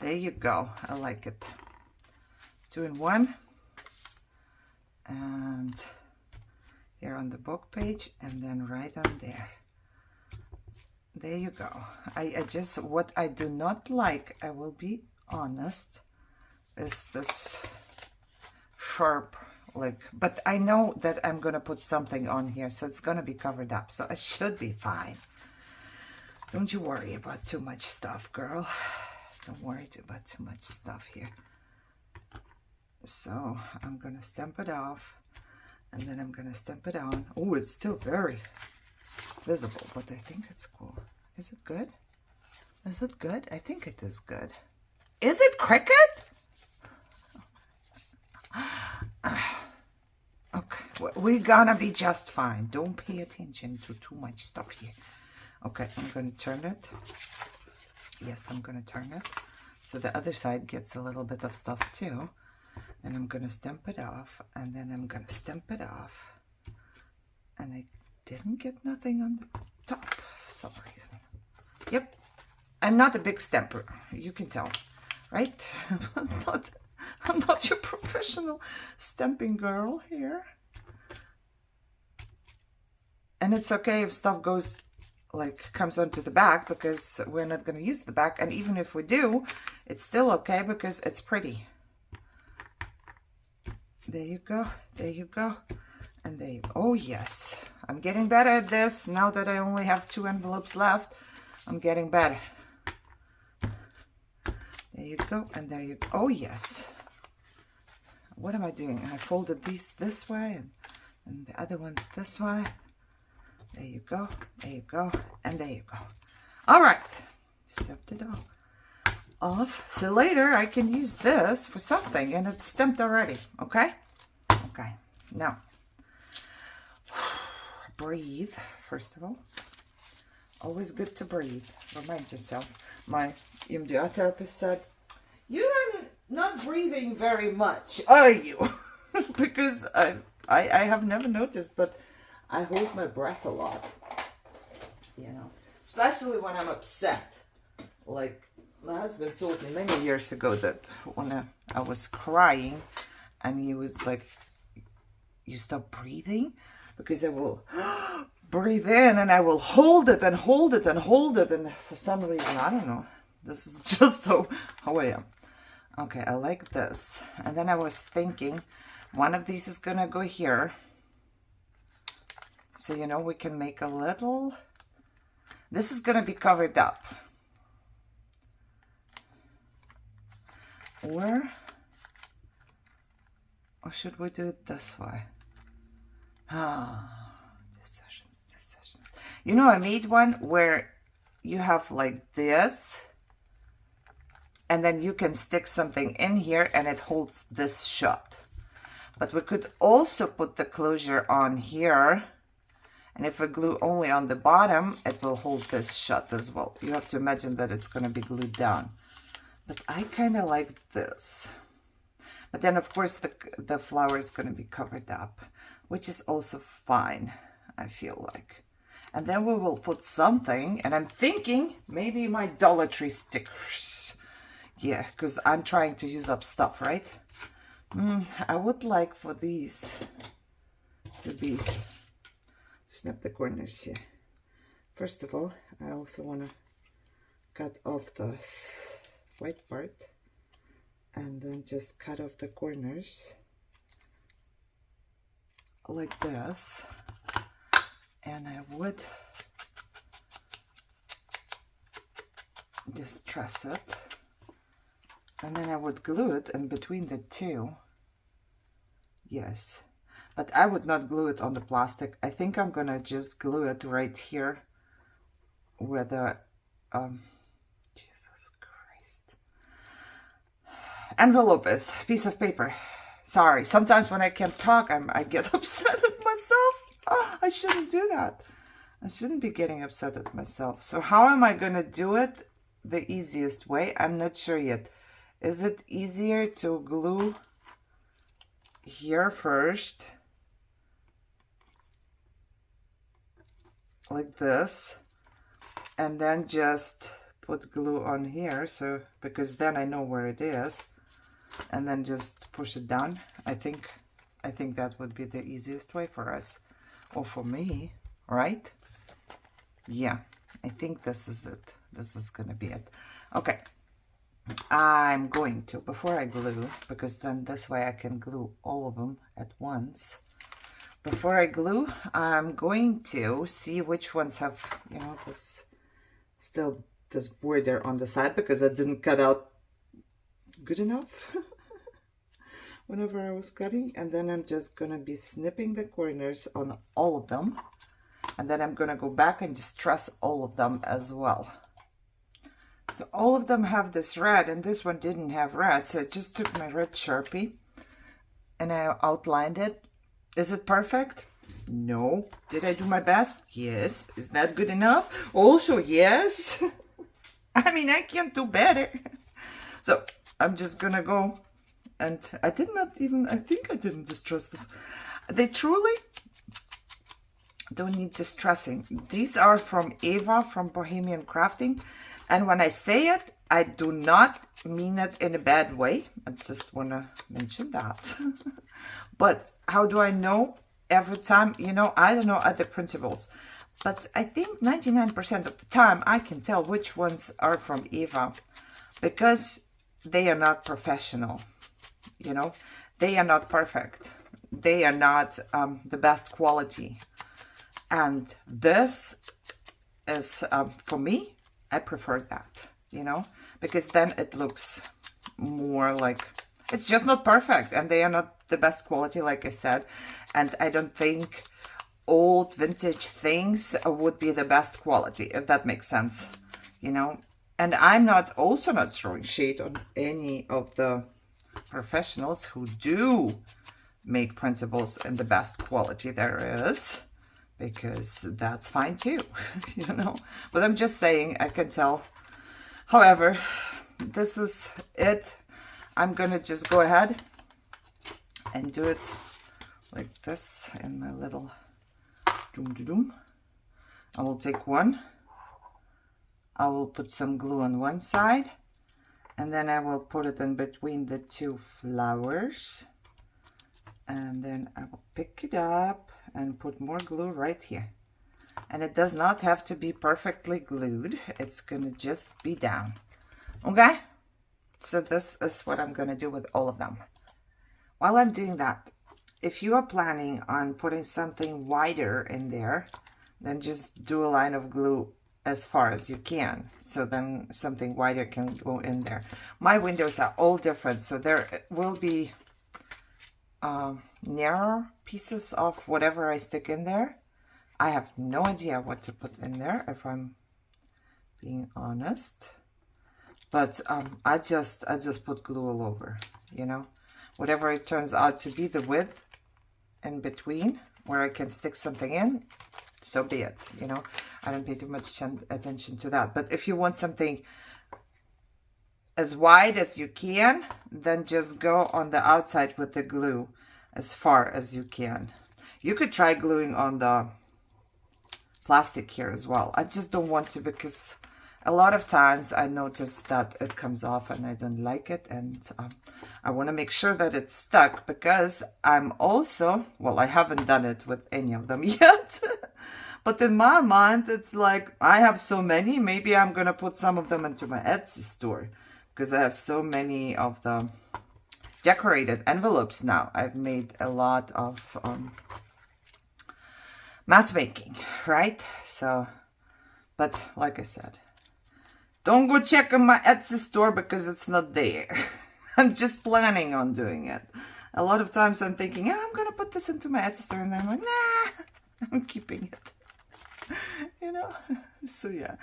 [SPEAKER 1] There you go. I like it. 2-in-1. And here on the book page and then right on there. There you go. I just, what I do not like, I will be honest, is this sharp, like, but I know that I'm going to put something on here, so it's going to be covered up, so it should be fine. Don't you worry about too much stuff, girl. Don't worry about too much stuff here. So I'm going to stamp it off, and then I'm going to stamp it on. Oh, it's still very visible, but I think it's cool. Is it good? Is it good? I think it is good. Is it cricket? Okay, we're gonna be just fine. Don't pay attention to too much stuff here. Okay, I'm gonna turn it. Yes, I'm gonna turn it. So the other side gets a little bit of stuff too. And I'm gonna stamp it off, and then I'm gonna stamp it off. And I didn't get nothing on the top for some reason. Yep, I'm not a big stamper, you can tell, right? I'm not your professional stamping girl here. And it's okay if stuff goes, like, comes onto the back, because we're not going to use the back. And even if we do, it's still okay because it's pretty. There you go, there you go. And there you go. Oh yes, I'm getting better at this now that I only have 2 envelopes left. I'm getting better. There you go, and there you go. Oh yes. What am I doing? I folded these this way, and the other ones this way. There you go, and there you go. All right, stamped it all off. So later I can use this for something, and it's stamped already. Okay. Okay. Now. Breathe, first of all. Always good to breathe. Remind yourself. My EMDR therapist said, you're not breathing very much, are you? Because I have never noticed, but I hold my breath a lot, you know, especially when I'm upset. Like, my husband told me many years ago that when I was crying, and he was like, you stop breathing? Because I will breathe in and I will hold it and hold it and hold it. And for some reason, I don't know. This is just how I am. Okay, I like this. And then I was thinking, one of these is going to go here. So, you know, we can make a little... This is going to be covered up. Or should we do it this way? Decisions. You know, I made one where you have like this, and then you can stick something in here and it holds this shut. But we could also put the closure on here, and if we glue only on the bottom, it will hold this shut as well. You have to imagine that it's going to be glued down. But I kind of like this. But then, of course, the flower is going to be covered up, which is also fine, I feel like. And then we will put something, and I'm thinking maybe my Dollar Tree stickers. Yeah, because I'm trying to use up stuff, right? I would like for these to snap the corners here. First of all, I also want to cut off this white part. And then just cut off the corners like this. And I would distress it. And then I would glue it in between the two. Yes. But I would not glue it on the plastic. I think I'm gonna just glue it right here where the envelope is. Piece of paper. Sorry, sometimes when I can't talk, I get upset at myself. Oh, I shouldn't do that. I shouldn't be getting upset at myself. So how am I gonna do it the easiest way? I'm not sure yet. Is it easier to glue here first, like this, and then just put glue on here, so because then I know where it is, and then just push it down? I think that would be the easiest way for us, or for me, right? Yeah, I think this is it. This is gonna be it. Okay, I'm going to, before I glue, because then this way I can glue all of them at once. Before I glue, I'm going to see which ones have, you know, this border on the side, because I didn't cut out good enough whenever I was cutting. And then I'm just gonna be snipping the corners on all of them, and then I'm gonna go back and distress all of them as well. So all of them have this red, and this one didn't have red, so I just took my red Sharpie and I outlined it. Is it perfect? No. Did I do my best? Yes. Is that good enough? Also yes. I mean, I can't do better. So I'm just gonna go, and I think I didn't distress this. They truly don't need distressing. These are from Eva from Bohemian Crafting, and when I say it, I do not mean it in a bad way. I just want to mention that. But how do I know every time? You know, I don't know other principles, but I think 99% of the time I can tell which ones are from Eva, because they are not professional. You know, they are not perfect. They are not the best quality. And this is, for me, I prefer that, you know, because then it looks more like, it's just not perfect, and they are not the best quality, like I said. And I don't think old vintage things would be the best quality, if that makes sense, you know. And I'm also not throwing shade on any of the professionals who do make principles in the best quality there is, because that's fine too, you know. But I'm just saying, I can tell. However, this is it. I'm gonna just go ahead and do it like this in my little doom. I will take one. I will put some glue on one side, and then I will put it in between the two flowers, and then I will pick it up and put more glue right here. And it does not have to be perfectly glued. It's gonna just be down. Okay? So this is what I'm gonna do with all of them. While I'm doing that, if you are planning on putting something wider in there, then just do a line of glue as far as you can, so then something wider can go in there. My windows are all different, so there will be narrow pieces of whatever I stick in there. I have no idea what to put in there, if I'm being honest, but I just put glue all over, you know, whatever it turns out to be, the width in between where I can stick something in, so be it, you know. I don't pay too much attention to that. But if you want something as wide as you can, then just go on the outside with the glue as far as you can. You could try gluing on the plastic here as well. I just don't want to, because a lot of times I notice that it comes off and I don't like it, and I want to make sure that it's stuck, because I'm also, well, I haven't done it with any of them yet. But in my mind, it's like, I have so many, maybe I'm going to put some of them into my Etsy store, because I have so many of the decorated envelopes now. I've made a lot of mass making, right? So, but like I said, don't go check on my Etsy store because it's not there. I'm just planning on doing it. A lot of times I'm thinking, yeah, I'm going to put this into my Etsy store, and then I'm like, nah, I'm keeping it. You know, so yeah,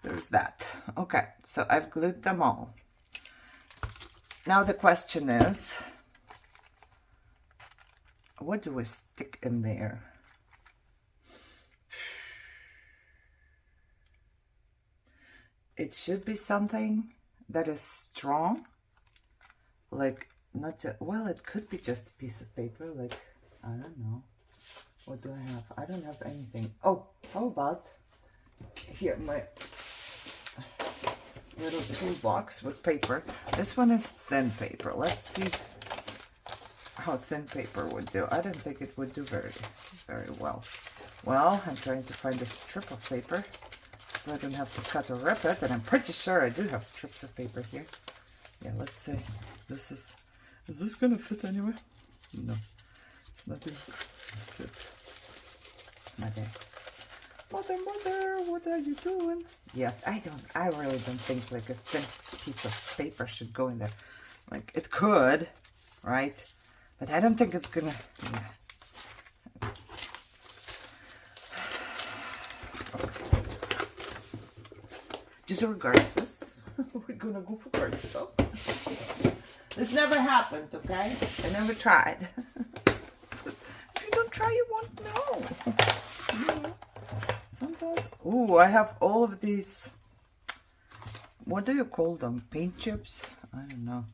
[SPEAKER 1] there's that. Okay, so I've glued them all. Now the question is, what do we stick in there? It should be something that is strong, like not just, well, it could be just a piece of paper, like, I don't know. What do I have? I don't have anything. Oh, how about here, my little toolbox with paper. This one is thin paper. Let's see how thin paper would do. I don't think it would do very well. Well, I'm trying to find a strip of paper so I don't have to cut or rip it, and I'm pretty sure I do have strips of paper here. Yeah, let's see. This is this gonna fit anywhere? No, it's not even fit. Mother, what are you doing? Yeah, I really don't think like a thin piece of paper should go in there. Like, it could, right? But I don't think it's gonna, yeah. Okay. Disregard this. We're gonna go for card stuff. This never happened, okay? I never tried. If you don't try, you won't know. Sometimes, oh, I have all of these, what do you call them? Paint chips? I don't know.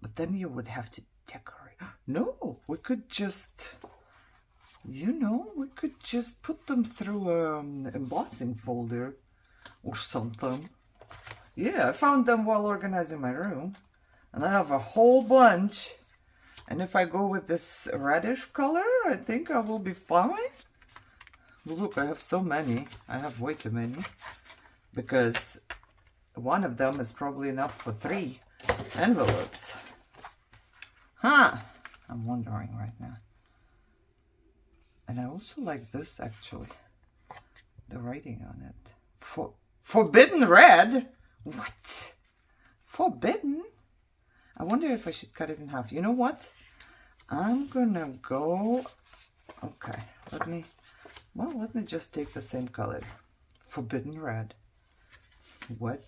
[SPEAKER 1] But then you would have to decorate. No, we could just, you know, we could just put them through an embossing folder or something. Yeah, I found them while organizing my room. And I have a whole bunch. And if I go with this reddish color, I think I will be fine. Look, I have so many. I have way too many. Because one of them is probably enough for 3 envelopes. Huh. I'm wondering right now. And I also like this, actually. The writing on it. Forbidden red? What? Forbidden? I wonder if I should cut it in half. You know what? I'm gonna go... Okay, let me just take the same color. Forbidden red. What?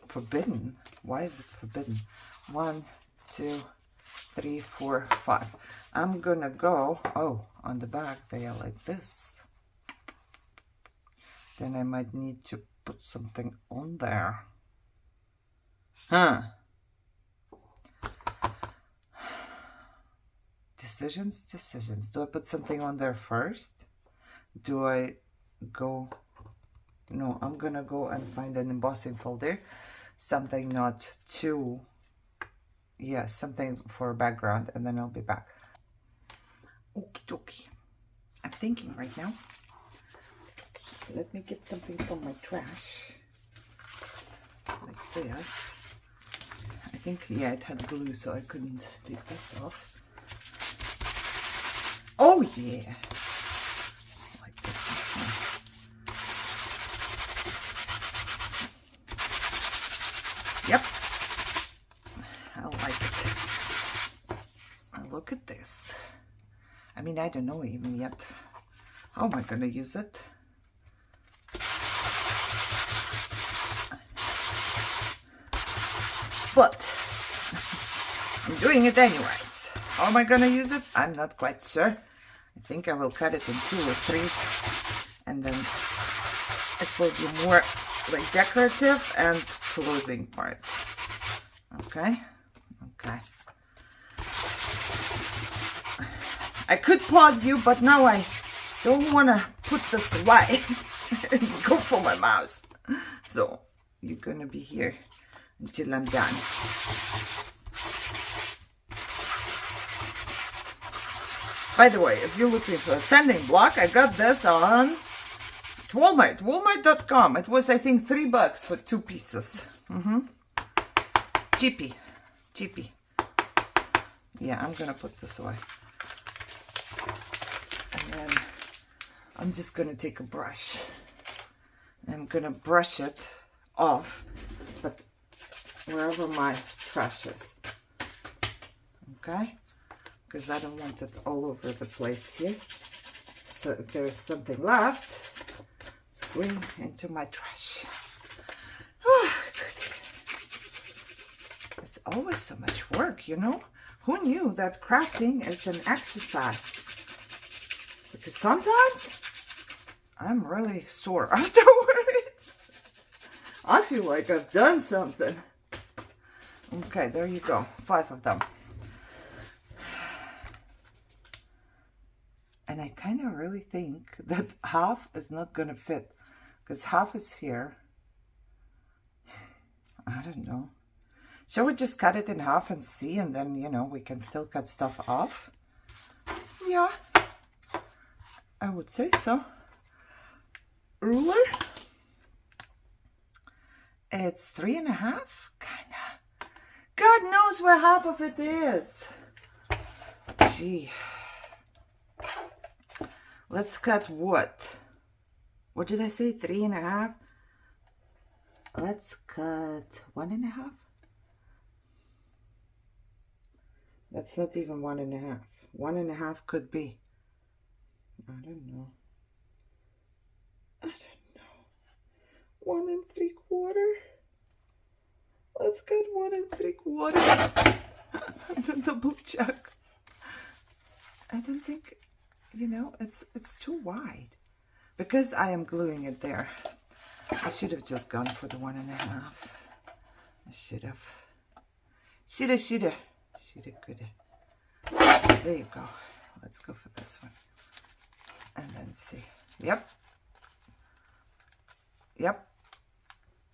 [SPEAKER 1] Forbidden? Why is it forbidden? 1, 2, 3, 4, 5. I'm gonna go, oh, on the back they are like this. Then I might need to put something on there. Huh. Decisions. Do I put something on there first? Do I go... No, I'm gonna go and find an embossing folder. Something not too... Yeah, something for a background, and then I'll be back. Okie dokie. I'm thinking right now. Okay, let me get something from my trash. Like this. I think, yeah, it had glue, so I couldn't take this off. Oh, yeah. Like this one. Yep. I like it. Look at this. I mean, I don't know even yet. How am I going to use it? But I'm doing it anyways. How am I going to use it? I'm not quite sure. I think I will cut it in 2 or 3. And then it will be more like decorative and closing part. Okay. Okay. I could pause you, but now I don't want to put this away and go for my mouse. So you're going to be here until I'm done. By the way, if you're looking for a sanding block, I got this on Walmart, walmart.com. It was, I think, $3 for 2 pieces. Cheapy. Yeah, I'm going to put this away. And then I'm just going to take a brush. I'm going to brush it off, but wherever my trash is. Okay? Because I don't want it all over the place here. So if there's something left, it's going into my trash. Oh, it's always so much work, you know? Who knew that crafting is an exercise? Because sometimes I'm really sore afterwards. I feel like I've done something. Okay, there you go. 5 of them. And I kind of really think that half is not going to fit. Because half is here. I don't know. Shall we just cut it in half and see? And then, you know, we can still cut stuff off. Yeah. I would say so. Ruler. It's 3.5. Kinda. God knows where half of it is. Gee. Let's cut what? What did I say? 3.5? Let's cut 1.5. That's not even 1.5. 1.5 could be. I don't know. 1 3/4. Let's cut 1 3/4. And then double check. I don't think, you know, it's too wide. Because I am gluing it there. I should have just gone for the 1.5. I should have. Shoulda. Coulda. There you go. Let's go for this one. And then see. Yep.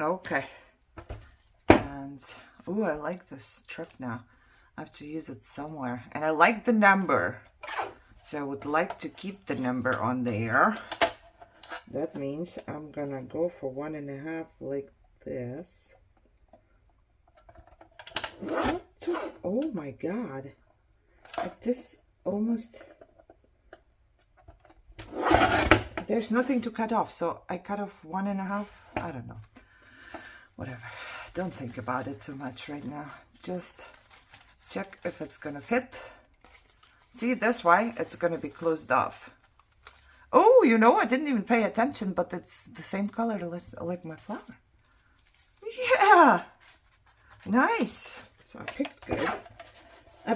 [SPEAKER 1] Okay. And, oh, I like this strip now. I have to use it somewhere. And I like the number. So I would like to keep the number on there. That means I'm gonna go for 1.5 like this. It's not too, oh my God. Like this almost, there's nothing to cut off. So I cut off 1.5. I don't know. Whatever. Don't think about it too much right now. Just check if it's gonna fit. See, that's why it's gonna be closed off. Oh, you know, I didn't even pay attention, but it's the same color like my flower. Yeah, nice. So I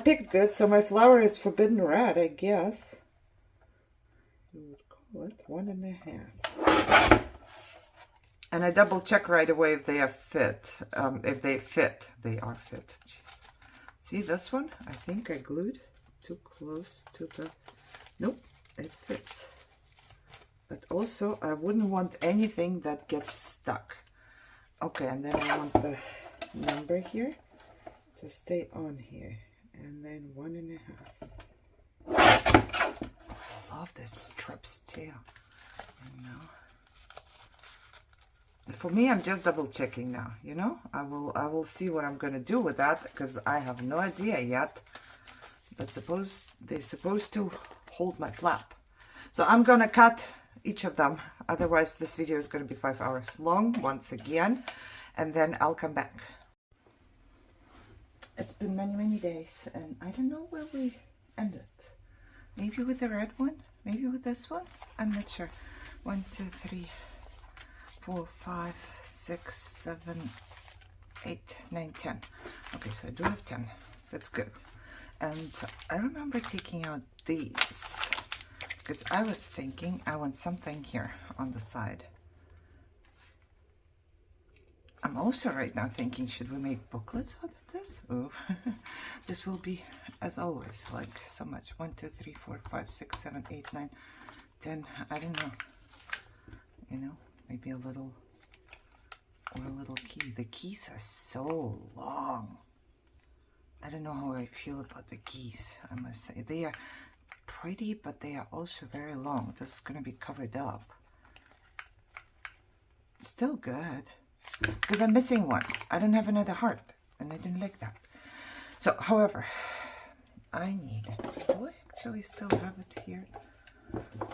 [SPEAKER 1] picked good. So my flower is forbidden red, I guess. You would call it 1.5. And I double check right away if they are fit. If they fit, they are fit. Jeez. See this one? I think I glued. too close to the, nope, it fits. But also I wouldn't want anything that gets stuck. Okay, and then I want the number here to stay on here, and then 1.5. I love this strips too, you know. For me, I'm just double checking now, you know. I will see what I'm gonna do with that, because I have no idea yet. But they're supposed to hold my flap. So I'm gonna cut each of them, otherwise this video is gonna be 5 hours long once again, and then I'll come back. It's been many days, and I don't know where we ended. Maybe with the red one, maybe with this one, I'm not sure. 1, 2, 3, 4, 5, 6, 7, 8, 9, 10. Okay, so I do have 10. That's good. And I remember taking out these because I was thinking I want something here on the side. I'm also right now thinking, should we make booklets out of this? Oh, this will be, as always, like so much. 1, 2, 3, 4, 5, 6, 7, 8, 9, 10. I don't know. You know, maybe a little, or a little key. The keys are so long. I don't know how I feel about the keys, I must say. They are pretty, but they are also very long. This is going to be covered up. Still good. Because I'm missing one. I don't have another heart, and I didn't like that. So, however, I need... Do I actually still have it here?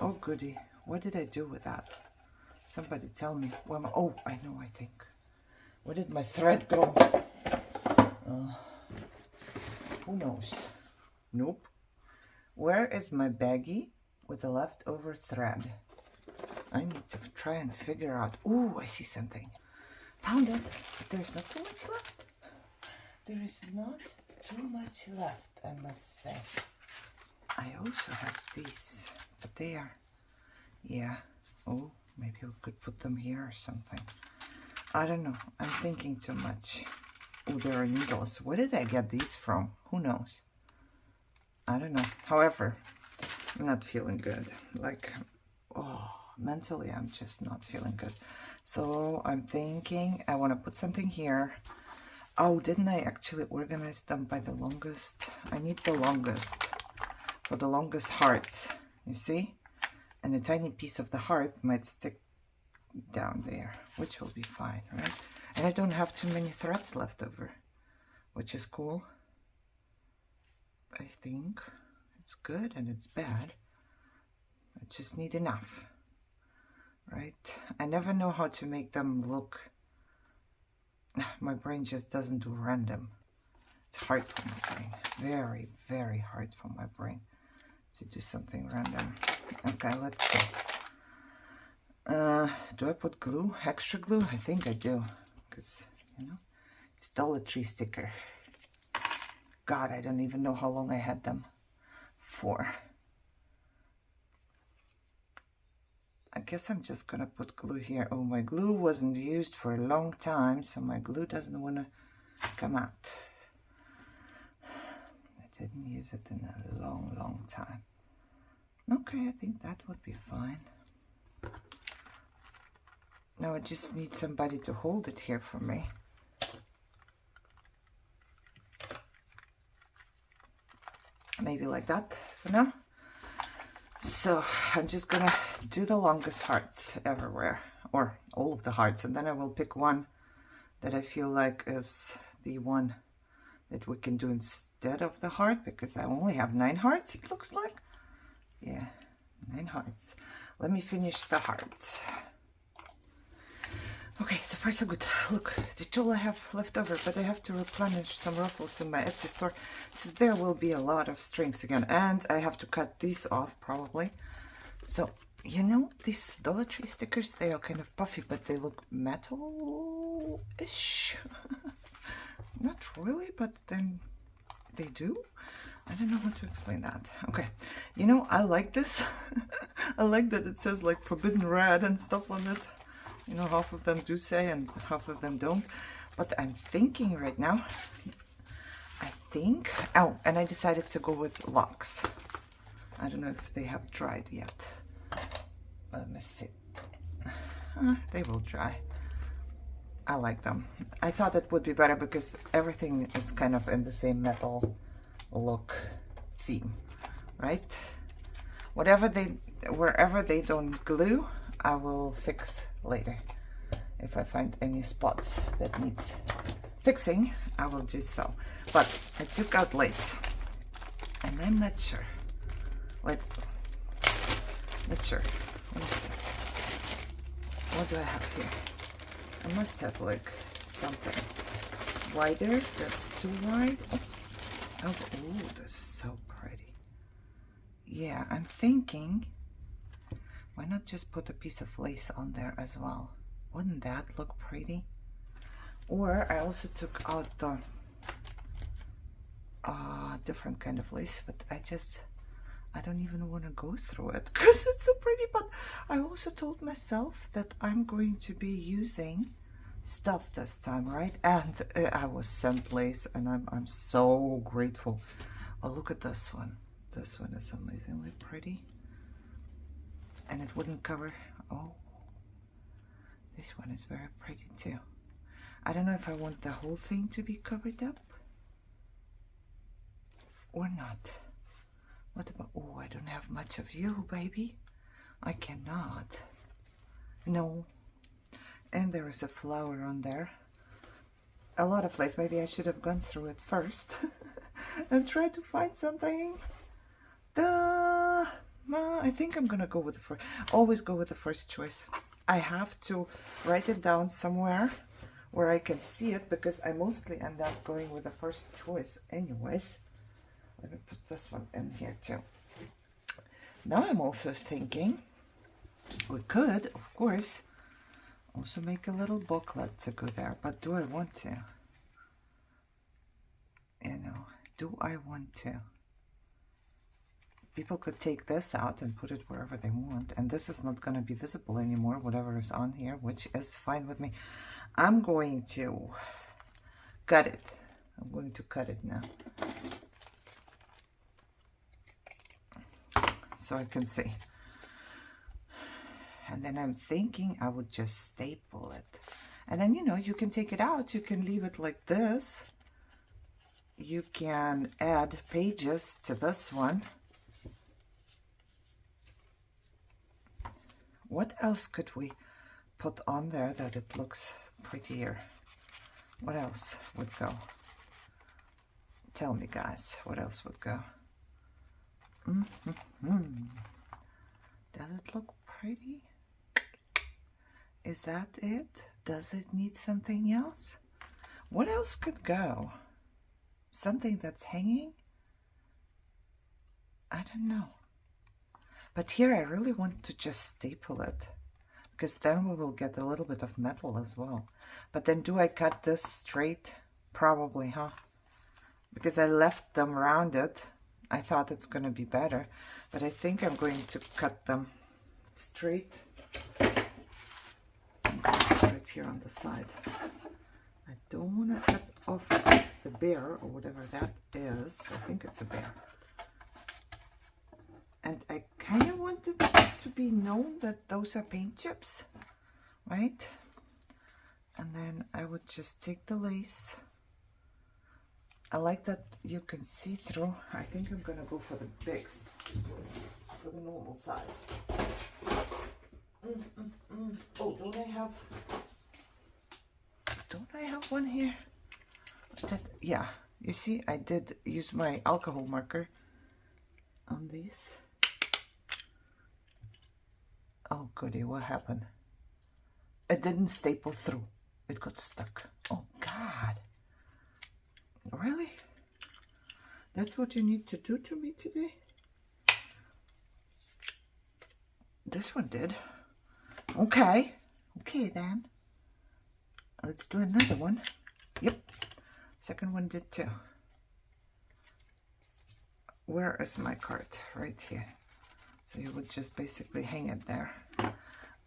[SPEAKER 1] Oh, goody. What did I do with that? Somebody tell me. Where oh, I know, I think. Where did my thread go? Who knows? Nope. Where is my baggie with the leftover thread? I need to try and figure out. Oh, I see something. Found it. But there's not too much left. There is not too much left, I must say. I also have these, but they are, yeah. Oh, maybe we could put them here or something. I don't know. I'm thinking too much. Oh, there are needles. Where did I get these from? Who knows? I don't know. However, I'm not feeling good. Like, oh, mentally, I'm just not feeling good. So I'm thinking I want to put something here. Oh, didn't I actually organize them by the longest? I need the longest for the longest hearts. You see? And a tiny piece of the heart might stick down there, which will be fine, right? And I don't have too many threads left over, which is cool. I think it's good and it's bad. I just need enough, right? I never know how to make them look. My brain just doesn't do random. It's hard for my brain. Very, very hard for my brain to do something random. Okay, let's see. Do I put glue? Extra glue? I think I do. Because, you know, it's Dollar Tree sticker. God, I don't even know how long I had them for. I guess I'm just gonna put glue here. Oh, my glue wasn't used for a long time, so my glue doesn't want to come out. I didn't use it in a long time. Okay, I think that would be fine. Now I just need somebody to hold it here for me. Maybe like that for now. So I'm just gonna do the longest hearts everywhere, or all of the hearts, and then I will pick one that I feel like is the one that we can do instead of the heart, because I only have 9 hearts, it looks like. Yeah, 9 hearts. Let me finish the hearts. Okay, so far so good. Look, the tool I have left over, but I have to replenish some ruffles in my Etsy store, since there will be a lot of strings again, and I have to cut these off probably. So, you know, these Dollar Tree stickers, they are kind of puffy, but they look metal-ish. Not really, but then they do. I don't know how to explain that. Okay, you know, I like this. I like that it says like forbidden red and stuff on it. You know, half of them do say and half of them don't. But I'm thinking right now, I think, oh, and I decided to go with locks. I don't know if they have dried yet. Let me see. They will dry. I like them. I thought it would be better because everything is kind of in the same metal look theme, right? Wherever they don't glue, I will fix later. If I find any spots that needs fixing, I will do so. But I took out lace, and I'm not sure. Like, not sure. Let me see. What do I have here? I must have like something wider. That's too wide. Oh, that's so pretty. Yeah, I'm thinking, why not just put a piece of lace on there as well? Wouldn't that look pretty? Or I also took out the different kind of lace, but I don't even want to go through it because it's so pretty. But I also told myself that I'm going to be using stuff this time, right? And I was sent lace, and I'm so grateful. Oh, look at this one. This one is amazingly pretty, and it wouldn't cover. Oh, this one is very pretty too. I don't know if I want the whole thing to be covered up or not. What about, oh, I don't have much of you, baby. I cannot. No. And there is a flower on there. A lot of lace. Maybe I should have gone through it first and tried to find something. I think I'm gonna go with the first. Always go with the first choice. I have to write it down somewhere where I can see it because I mostly end up going with the first choice anyways. Let me put this one in here too. Now I'm also thinking we could, of course, also make a little booklet to go there. But do I want to? You know, do I want to? People could take this out and put it wherever they want. And this is not going to be visible anymore, whatever is on here, which is fine with me. I'm going to cut it. I'm going to cut it now, so I can see. And then I'm thinking I would just staple it. And then, you know, you can take it out. You can leave it like this. You can add pages to this one. What else could we put on there that it looks prettier? What else would go? Tell me, guys, what else would go? Does it look pretty? Is that it? Does it need something else? What else could go? Something that's hanging? I don't know. But here I really want to just staple it, because then we will get a little bit of metal as well. But then do I cut this straight? Probably, huh? Because I left them rounded. I thought it's going to be better, but I think I'm going to cut them straight. Right here on the side. I don't want to cut off the bear or whatever that is. I think it's a bear. And I kind of wanted to be known that those are paint chips, right? And then I would just take the lace. I like that you can see through. I think I'm gonna go for the bigs, for the normal size. Oh, don't I have one here? Yeah, you see, I did use my alcohol marker on these. Oh goody, what happened? It didn't staple through. It got stuck. Oh God. Really? That's what you need to do to me today? This one did. Okay. Okay then. Let's do another one. Yep. Second one did too. Where is my card? Right here. So you would just basically hang it there.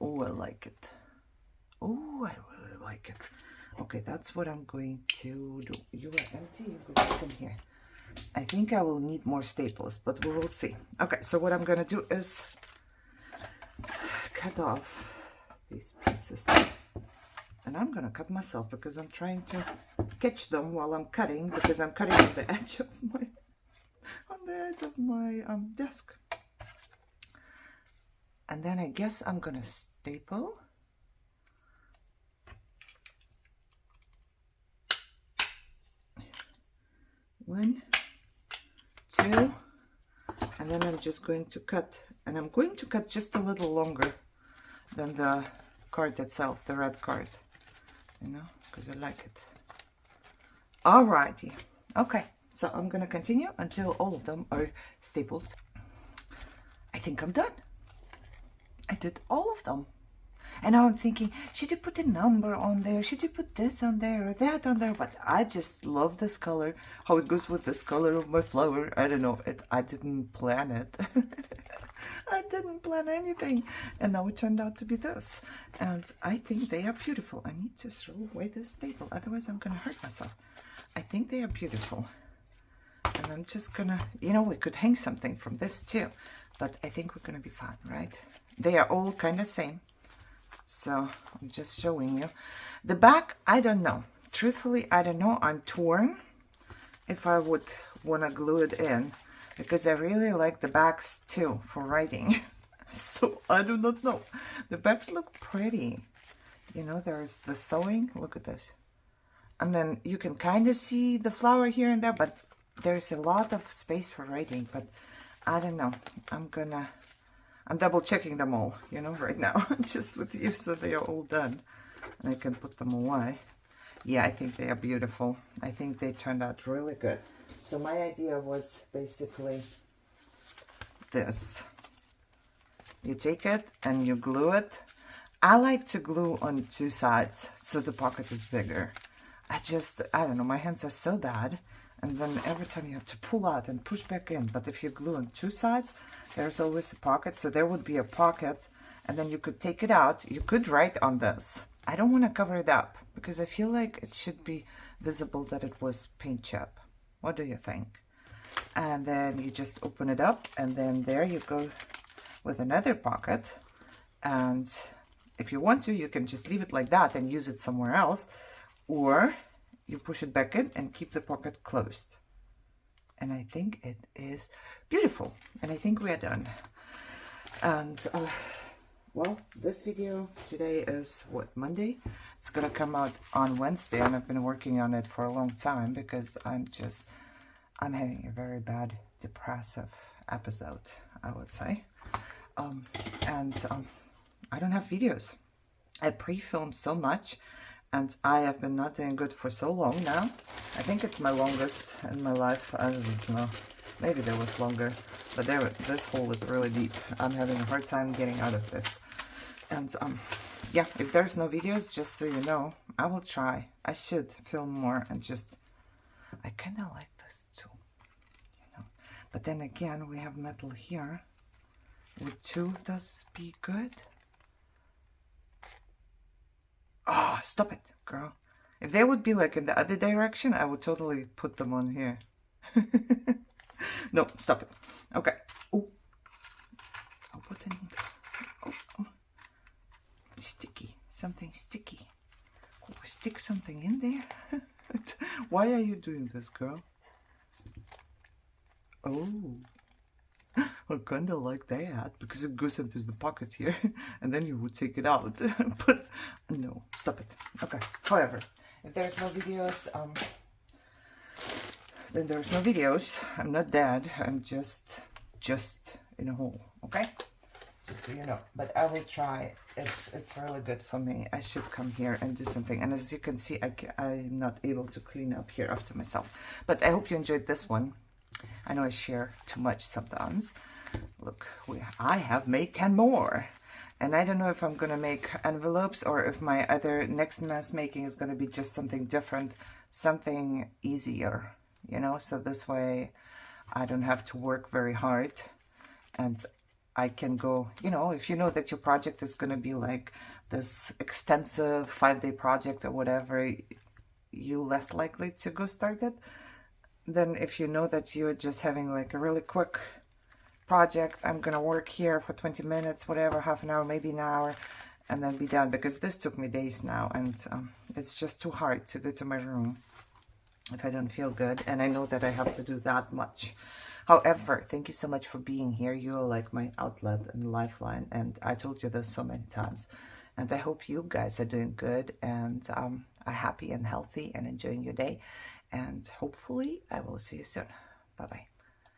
[SPEAKER 1] Oh, I like it. Oh, I really like it. Okay, that's what I'm going to do. You are empty. You go back in here. I think I will need more staples, but we will see. Okay, so what I'm gonna do is cut off these pieces. And I'm gonna cut myself because I'm trying to catch them while I'm cutting, because I'm cutting on the edge of my desk. And then I guess I'm gonna staple. One, two, and then I'm just going to cut, and I'm going to cut just a little longer than the card itself, the red card, you know, because I like it. Alrighty, okay, so I'm gonna continue until all of them are stapled. I think I'm done. I did all of them. And now I'm thinking, should you put a number on there? Should you put this on there or that on there? But I just love this color, how it goes with this color of my flower. I don't know, I didn't plan it. I didn't plan anything. And now it turned out to be this. And I think they are beautiful. I need to throw away this staple, otherwise I'm gonna hurt myself. I think they are beautiful. And I'm just gonna, you know, we could hang something from this too. But I think we're gonna be fine, right? They are all kind of same. So I'm just showing you. The back, I don't know. Truthfully, I don't know. I'm torn if I would want to glue it in, because I really like the backs too for writing. So I do not know. The backs look pretty. You know, there's the sewing. Look at this. And then you can kind of see the flower here and there, but there's a lot of space for writing. But I don't know. I'm double checking them all, you know, right now, just with you, so they are all done. And I can put them away. Yeah, I think they are beautiful. I think they turned out really good. So my idea was basically this. You take it and you glue it. I like to glue on two sides so the pocket is bigger. I don't know, my hands are so bad. And then every time you have to pull out and push back in. But if you glue on two sides, there's always a pocket. So there would be a pocket, and then you could take it out. You could write on this. I don't want to cover it up because I feel like it should be visible that it was paint chip. What do you think? And then you just open it up, and then there you go with another pocket. And if you want to, you can just leave it like that and use it somewhere else. Or you push it back in and keep the pocket closed. And I think it is beautiful. And I think we are done. And, well, this video today is, what, Monday? It's going to come out on Wednesday. And I've been working on it for a long time because I'm having a very bad depressive episode, I would say. I don't have videos. I pre-filmed so much. And I have been not doing good for so long now. I think it's my longest in my life. I don't know. Maybe there was longer. But this hole is really deep. I'm having a hard time getting out of this. And yeah, if there's no videos, just so you know, I will try. I should film more and just... I kind of like this too. You know. But then again, we have metal here. Would two of those be good? Oh, stop it, girl. If they would be like in the other direction, I would totally put them on here. No, stop it. Okay. Oh, what I need. Oh. Sticky. Something sticky. Oh, stick something in there. Why are you doing this, girl? Oh. I kind of like that because it goes into the pocket here and then you would take it out. But no, stop it. Okay. However, if there's no videos, then there's no videos. I'm not dead. I'm just in a hole. Okay. Just so you know. But I will try. It's really good for me. I should come here and do something. And as you can see, I'm not able to clean up here after myself. But I hope you enjoyed this one. I know I share too much sometimes. Look, I have made 10 more. And I don't know if I'm going to make envelopes or if my next mass making is going to be just something different, something easier, you know, so this way I don't have to work very hard and I can go, you know, if you know that your project is going to be like this extensive 5-day project or whatever, you're less likely to go start it. then if you know that you're just having like a really quick project, I'm gonna work here for 20 minutes, whatever, half an hour, maybe an hour, and then be done, because this took me days now, and it's just too hard to go to my room if I don't feel good, and I know that I have to do that much. However, thank you so much for being here. You're like my outlet and lifeline, and I told you this so many times, and I hope you guys are doing good and are happy and healthy and enjoying your day, and hopefully I will see you soon. Bye-bye.